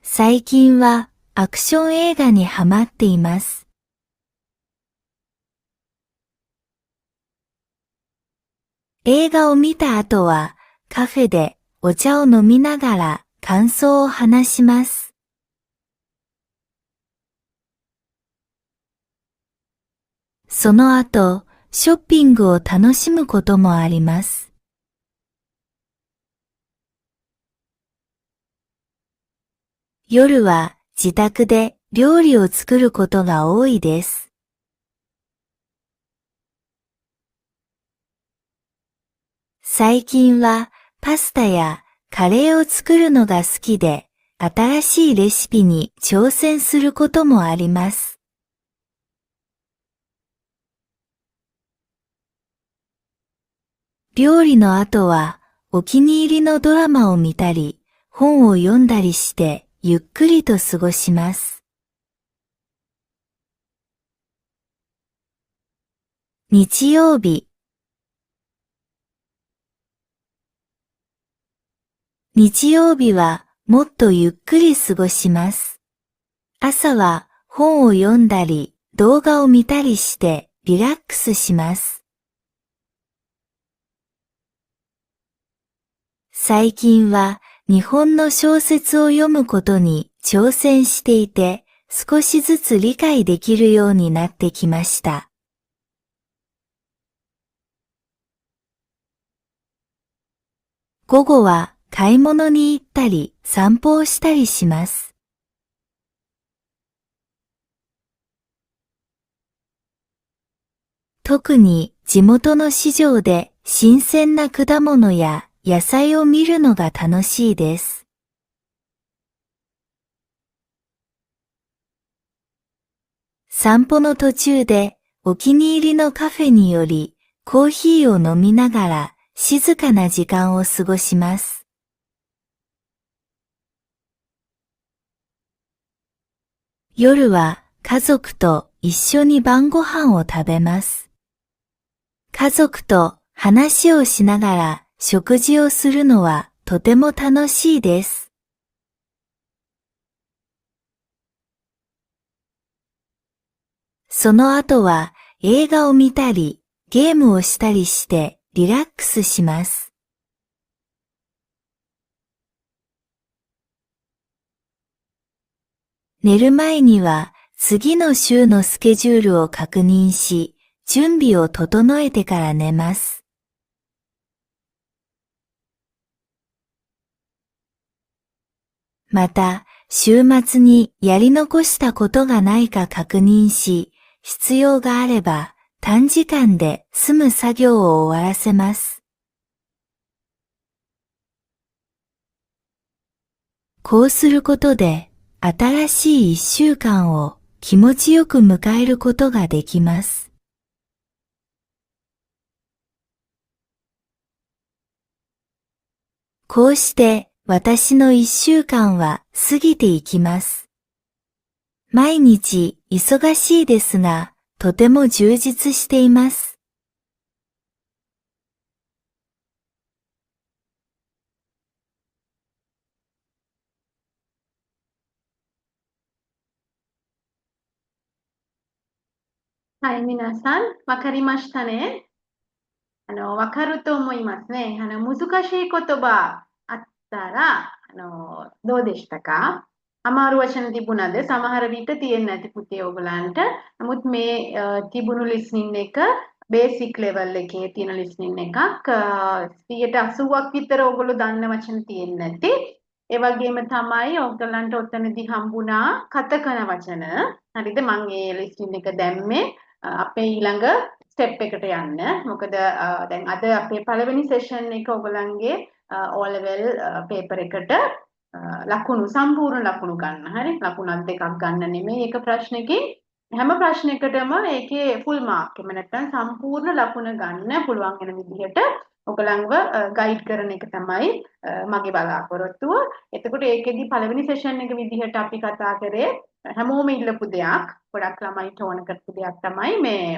最近はアクション映画にハマっています。映画を見た後はカフェでお茶を飲みながら感想を話します。その後、ショッピングを楽しむこともあります。夜は自宅で料理を作ることが多いです。最近はパスタやカレーを作るのが好きで、新しいレシピに挑戦することもあります。料理の後はお気に入りのドラマを見たり、本を読んだりしてゆっくりと過ごします。日曜日。日曜日はもっとゆっくり過ごします。朝は本を読んだり、動画を見たりしてリラックスします。最近は日本の小説を読むことに挑戦していて、少しずつ理解できるようになってきました。午後は買い物に行ったり散歩をしたりします。特に地元の市場で新鮮な果物や野菜を見るのが楽しいです。散歩の途中でお気に入りのカフェによりコーヒーを飲みながら静かな時間を過ごします。夜は家族と一緒に晩ご飯を食べます。家族と話をしながら食事をするのはとても楽しいです。その後は映画を見たりゲームをしたりしてリラックスします。寝る前には次の週のスケジュールを確認し、準備を整えてから寝ます。また、週末にやり残したことがないか確認し、必要があれば短時間で済む作業を終わらせます。こうすることで、新しい一週間を気持ちよく迎えることができます。こうして私の一週間は過ぎていきます。毎日忙しいですが、とても充実しています。はい、皆さん、わかりましたね。わかると思いますね。難しい言葉あったら、どうでしたか? අමාරු වචන තිබුණාද? සමහර විට තියෙන්නේ නැති පුතේ ඔයගලන්ට. නමුත් මේ තිබුණු ලිස්නින් එක බේසික් ලෙවල් එකේ තියෙන ලිස්නින් එකක් 80ක් විතර ඔයගොල්ලෝ දන්න වචන තියෙන්නේ නැති. ඒ වගේම තමයි ඔයගලන්ට ඔතනදී හම්බුණා කතකන වචන. හරිද? මම ඒ ලිස්නින් එක දැම්මේ අපේ ඊළඟ ස්ටෙප් එකට යන්න. මොකද දැන් අද අපේ පළවෙනි සෙෂන් එක ඔයගලන්ගේ O level පේපර් එකට ලකුණු සම්පූර්ණ ලකුණු ගන්න. හරි. ලකුණක් දෙකක් ගන්න නෙමෙයි එක ප්‍රශ්නකින් හැම ප්‍රශ්නයකටම ඒකේ ෆුල් මාක් එහෙම නැත්නම් සම්පූර්ණ ලකුණ ගන්න පුළුවන් වෙන විදිහට ඔයගලන්ව ගයිඩ් කරන එක තමයි මගේ බලාපොරොත්තුව. එතකොට ඒකෙදි පළවෙනි සෙෂන් එක විදිහට අපි කතා කරේ හැමෝම ඉල්ලපු දෙයක්, ගොඩක් ළමයිට ඕන කරපු දෙයක් තමයි මේ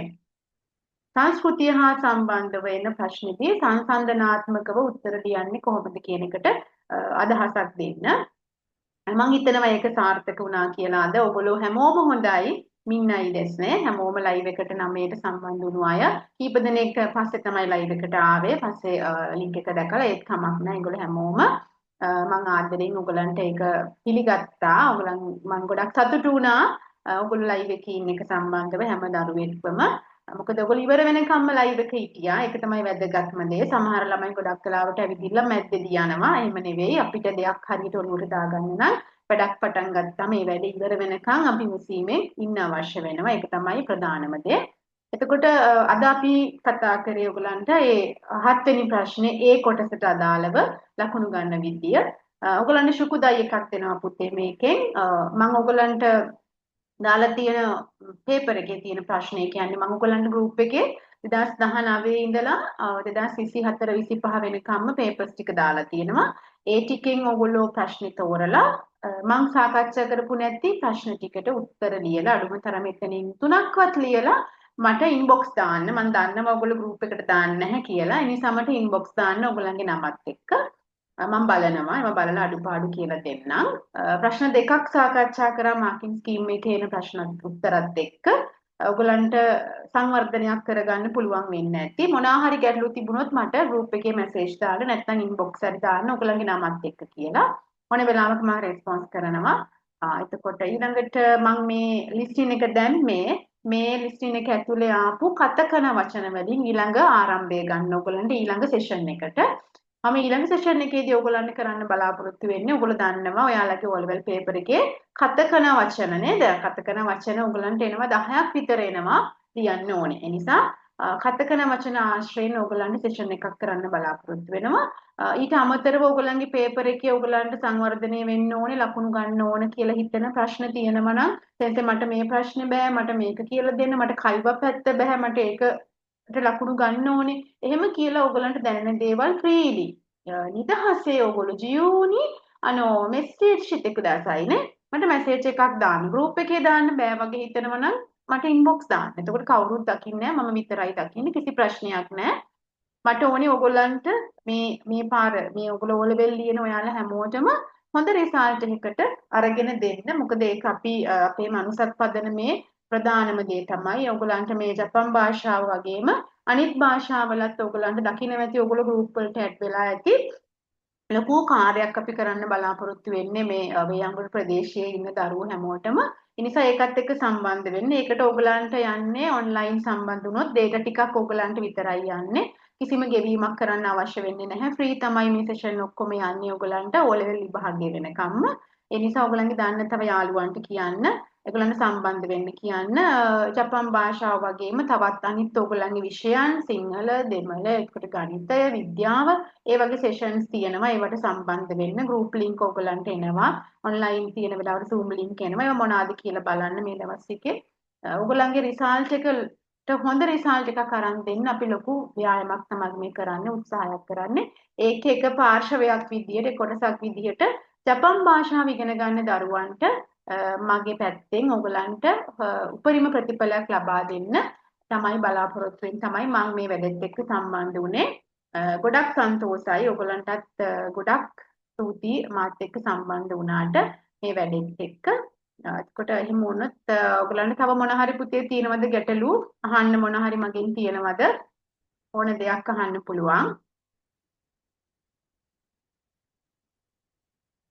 සංස්කෘතිය හා සම්බන්ධ වෙන ප්‍රශ්නෙදී සංසන්දනාත්මකව උත්තර ලියන්නේ කොහොමද කියන එකට අදහසක් දෙන්න. මම හිතනවා ඒක සාර්ථක වුණා කියලා. අද ඔයගොල්ලෝ හැමෝම හොඳයි. මින්නයි දැස්නේ. හැමෝම ලයිව් එකට 9ට සම්බන්ධ වුණු අය. කීප දෙනෙක් පස්සේ තමයි ලයිව් එකට ආවේ. පස්සේ ලින්ක් එක දැකලා ඒත් කමක් නැහැ. ඒගොල්ලෝ හැමෝම මම ආදරෙන් ඔයගලන්ට ඒක පිළිගත්තා. මම ගොඩක් සතුටු වුණා. ඔයගොල්ලෝ ලයිව් එකේ ඉන්න එක සම්බන්ධව හැම දරුවෙක්වම මොකද ඔයගොල්ලෝ ඉවර වෙනකම්ම ලයිව් එකේ හිටියා. ඒක තමයි වැදගත්ම දේ. සමහර ළමයි ගොඩක් වෙලාවට ඇවිදින්න මැද්දේදී යනවා. එහෙම නෙවෙයි. අපිට දෙයක් හරියට ඔලුවට දාගන්න නම් වැඩක් පටන් ගත්තාම මේ වැඩේ ඉවර වෙනකන් අපි මුසීමේ ඉන්න අවශ්‍ය වෙනවා. ඒක තමයි ප්‍රධානම දේ. එතකොට අද අපි කතා කරේ ඔයගලන්ට මේ 7 වෙනි ප්‍රශ්නේ ඒ කොටසට අදාළව ලකුණු ගන්න විදිය. ඔයගලන්ට ශුකුදයි එකක් දෙනවා පුතේ මේකෙන්. මම ඔයගලන්ට දාලා තියෙන පේපර් එකේ තියෙන ප්‍රශ්නේ කියන්නේ මම ඔයගලන්ට ගෲප් එකේ 2019 ඉඳලා 2024 25 වෙනකම්ම පේපර්ස් ටික දාලා තියෙනවා. ඒ ටිකෙන් ඔයගොල්ලෝ ප්‍රශ්න තෝරලා මම සාකච්ඡා කරපු නැති ප්‍රශ්න ටිකට උත්තර ලියලා අඩුම තරමේ එතනින් 3ක්වත් ලියලා මට ඉන්බොක්ස් දාන්න. මම දන්නවා ඔයගොල්ලෝ ගෲප් එකට දාන්න නැහැ කියලා. ඒ නිසා මට ඉන්බොක්ස් දාන්න ඔයගලන්ගේ නමත් එක්ක. මම බලනවා. මම බලලා අඩුපාඩු කියලා දෙන්නම්. ප්‍රශ්න දෙකක් සාකච්ඡා කරා මාකින් ස්කීම් එකේ එන ප්‍රශ්න උත්තරත් එක්ක. ඔයගලන්ට සංවර්ධනයක් කරගන්න පුළුවන් වෙන්නේ නැති. මොනවා හරි ගැටලු තිබුණොත් මට ගෲප් එකේ මැසේජ් දාන්න නැත්නම් ඉන්බොක්ස් එකේ දාන්න ඔයගලන්ගේ නමත් එක්ක කියලා. මොන වෙලාවක මම රෙස්පොන්ස් කරනවා. එතකොට ඊළඟට මම මේ ලිස්ටින් එක දැම්මේ මේ ලිස්ටින් එක ඇතුලේ ආපු කතකන වචන වලින් ඊළඟ ආරම්භය ගන්න ඔයගලන්ට ඊළඟ සෙෂන් එකට. මම ඊළඟ සෙෂන් එකේදී ඔයගොල්ලන්ට කරන්න බලාපොරොත්තු වෙන්නේ ඔයගොල්ලෝ දන්නවා ඔයාලගේ O level පේපර් එකේ කතකන වචන නේද? කතකන වචන ඔයගොල්ලන්ට එනවා 10ක් විතර එනවා ලියන්න ඕනේ. ඒ නිසා කතකන වචන ආශ්‍රයෙන් ඔයගොල්ලන්ට සෙෂන් එකක් කරන්න බලාපොරොත්තු වෙනවා. ඊට අමතරව ඔයගොල්ලන්ගේ පේපර් එකේ ඔයගොල්ලන්ට සංවර්ධනය වෙන්න ඕනේ, ලකුණු ගන්න ඕන කියලා හිතන ප්‍රශ්න තියෙනවා නම් සෙන්සේ මට මේ ප්‍රශ්නේ බෑ, මට මේක කියලා දෙන්න, මට කයිව පැත්ත බෑ, මට ඒක ලකුණු ගන්න ඕනේ. එහෙම කියලා ඔයගලන්ට දැනෙන දේවල් ෆ්‍රීලි නිදහසේ ඔයගොල්ලෝ ජීවුනි මෙසේජ් එකක් දාසයිනේ. මට මැසේජ් එකක් දාන්න. ගෲප් එකේ දාන්න බෑ වගේ හිතනවා නම් මට ඉන්බොක්ස් දාන්න. එතකොට කවුරුත් දකින්නේ නැහැ. මම විතරයි දකින්නේ. කිසි ප්‍රශ්නයක් නැහැ. මට ඕනේ ඔයගොල්ලන්ට මේ පාර මේ ඔයගොල්ලෝ O level ලියන ඔයාලා හැමෝටම හොඳ රිසල්ට් එකකට අරගෙන දෙන්න. මොකද ඒක අපි අපේ මනුසත් පදනමේ ප්‍රධානම දේ තමයි ඔයගොල්ලන්ට මේ ජපන් භාෂාව වගේම අනිත් භාෂාවලත් ඔයගොල්ලන්ට දකින්න ඇති ඔයගොල්ලෝ ගෲප් වලට ඇඩ් වෙලා ඇති ලොකු කාර්යයක් අපි කරන්න බලාපොරොත්තු වෙන්නේ මේ වේයන්ගොඩ ප්‍රදේශයේ ඉන්න දරුවෝ හැමෝටම. ඒ නිසා ඒකත් එක්ක සම්බන්ධ වෙන්න. ඒකට ඔයගොල්ලන්ට යන්නේ ඔන්ලයින් සම්බන්ධ වුණොත් data ටිකක් ඔයගොල්ලන්ට විතරයි යන්නේ. කිසිම ගෙවීමක් කරන්න අවශ්‍ය වෙන්නේ නැහැ. ෆ්‍රී තමයි මේ සෙෂන් ඔක්කොම යන්නේ ඔයගොල්ලන්ට O level විභාගය වෙනකම්ම. ඒ නිසා ඔයගොල්ලන්ගේ දන්න තව යාළුවන්ට කියන්න, ඒගොල්ලන්ට සම්බන්ධ වෙන්න කියන්න. ජපන් භාෂාව වගේම තවත් අනිත් ඔයගොල්ලන්ගේ විෂයන් සිංහල, දෙමළ, ඒකට ගණිතය, විද්‍යාව, ඒ වගේ සෙෂන්ස් තියෙනවා. ඒවට සම්බන්ධ වෙන්න group link ඔයගොල්ලන්ට එනවා. online තියෙන වෙලාවට Zoom link එනවා. ඒවා මොනවාද කියලා බලන්න මේ දවස් එකේ. ඔයගොල්ලන්ගේ රිසල්ට් එක හොඳ රිසල්ට් එකක් අරන් දෙන්න අපි ලොකු ව්‍යායාමයක් තමයි මේ කරන්නේ, උත්සාහයක් කරන්නේ. ඒක එක පාර්ශවයක් විදියට, කොටසක් විදියට ජපන් භාෂාව ඉගෙන ගන්න දරුවන්ට මගේ පැත්තෙන් ඔයගලන්ට උපරිම ප්‍රතිඵලයක් ලබා දෙන්න තමයි බලාපොරොත්තු වෙන්නේ. තමයි මම මේ වැඩෙත් එක්ක සම්බන්ධ වුණේ. ගොඩක් සන්තෝෂයි ඔයගලන්ටත් ගොඩක් ස්තුතියි මාත් එක්ක සම්බන්ධ වුණාට මේ වැඩෙත් එක්ක. එතකොට එහෙම වුණොත් ඔයගලන්ට තව මොන හරි පුතේ තියෙනවද ගැටලු අහන්න මොන හරි මගෙන් තියෙනවද ඕන දෙයක් අහන්න පුළුවන්.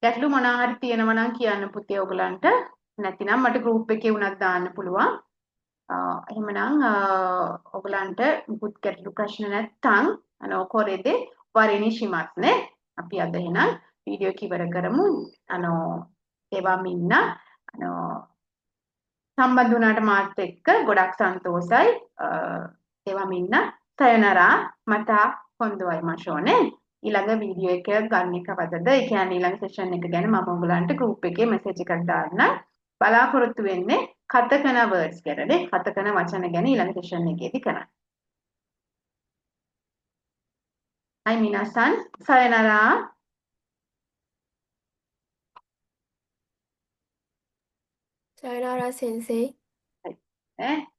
ගැටලු මොන හරි තියෙනවා නම් කියන්න පුතේ ඔයගලන්ට. නැතිනම් මට group එකේ උනත් දාන්න පුළුවන්. එහෙමනම් ඔයගලන්ට මුකුත් ගැටලු ප්‍රශ්න නැත්නම් කොරේද වරිනි ශිමත් නේ. අපි අද එහෙනම් වීඩියෝ එක ඉවර කරමු. ඒවා මින්න සම්බන්ධ වුණාට මාත් එක්ක ගොඩක් සන්තෝෂයි. ではみんな、さよなら。また今度会いましょうね。ඊළඟ වීඩියෝ එක ගන්න කවදද? ඒ කියන්නේ ඊළඟ සෙෂන් එක ගැන මම ඔයගලන්ට group එකේ message එකක් දාන්න. බලාපොරොත්තු වෙන්නේ කතකන words ගැනනේ. කතකන වචන ගැන ඊළඟ සෙෂන් එකේදී කරන්න. はい、皆さん、さよなら。さよなら先生。はい。ね。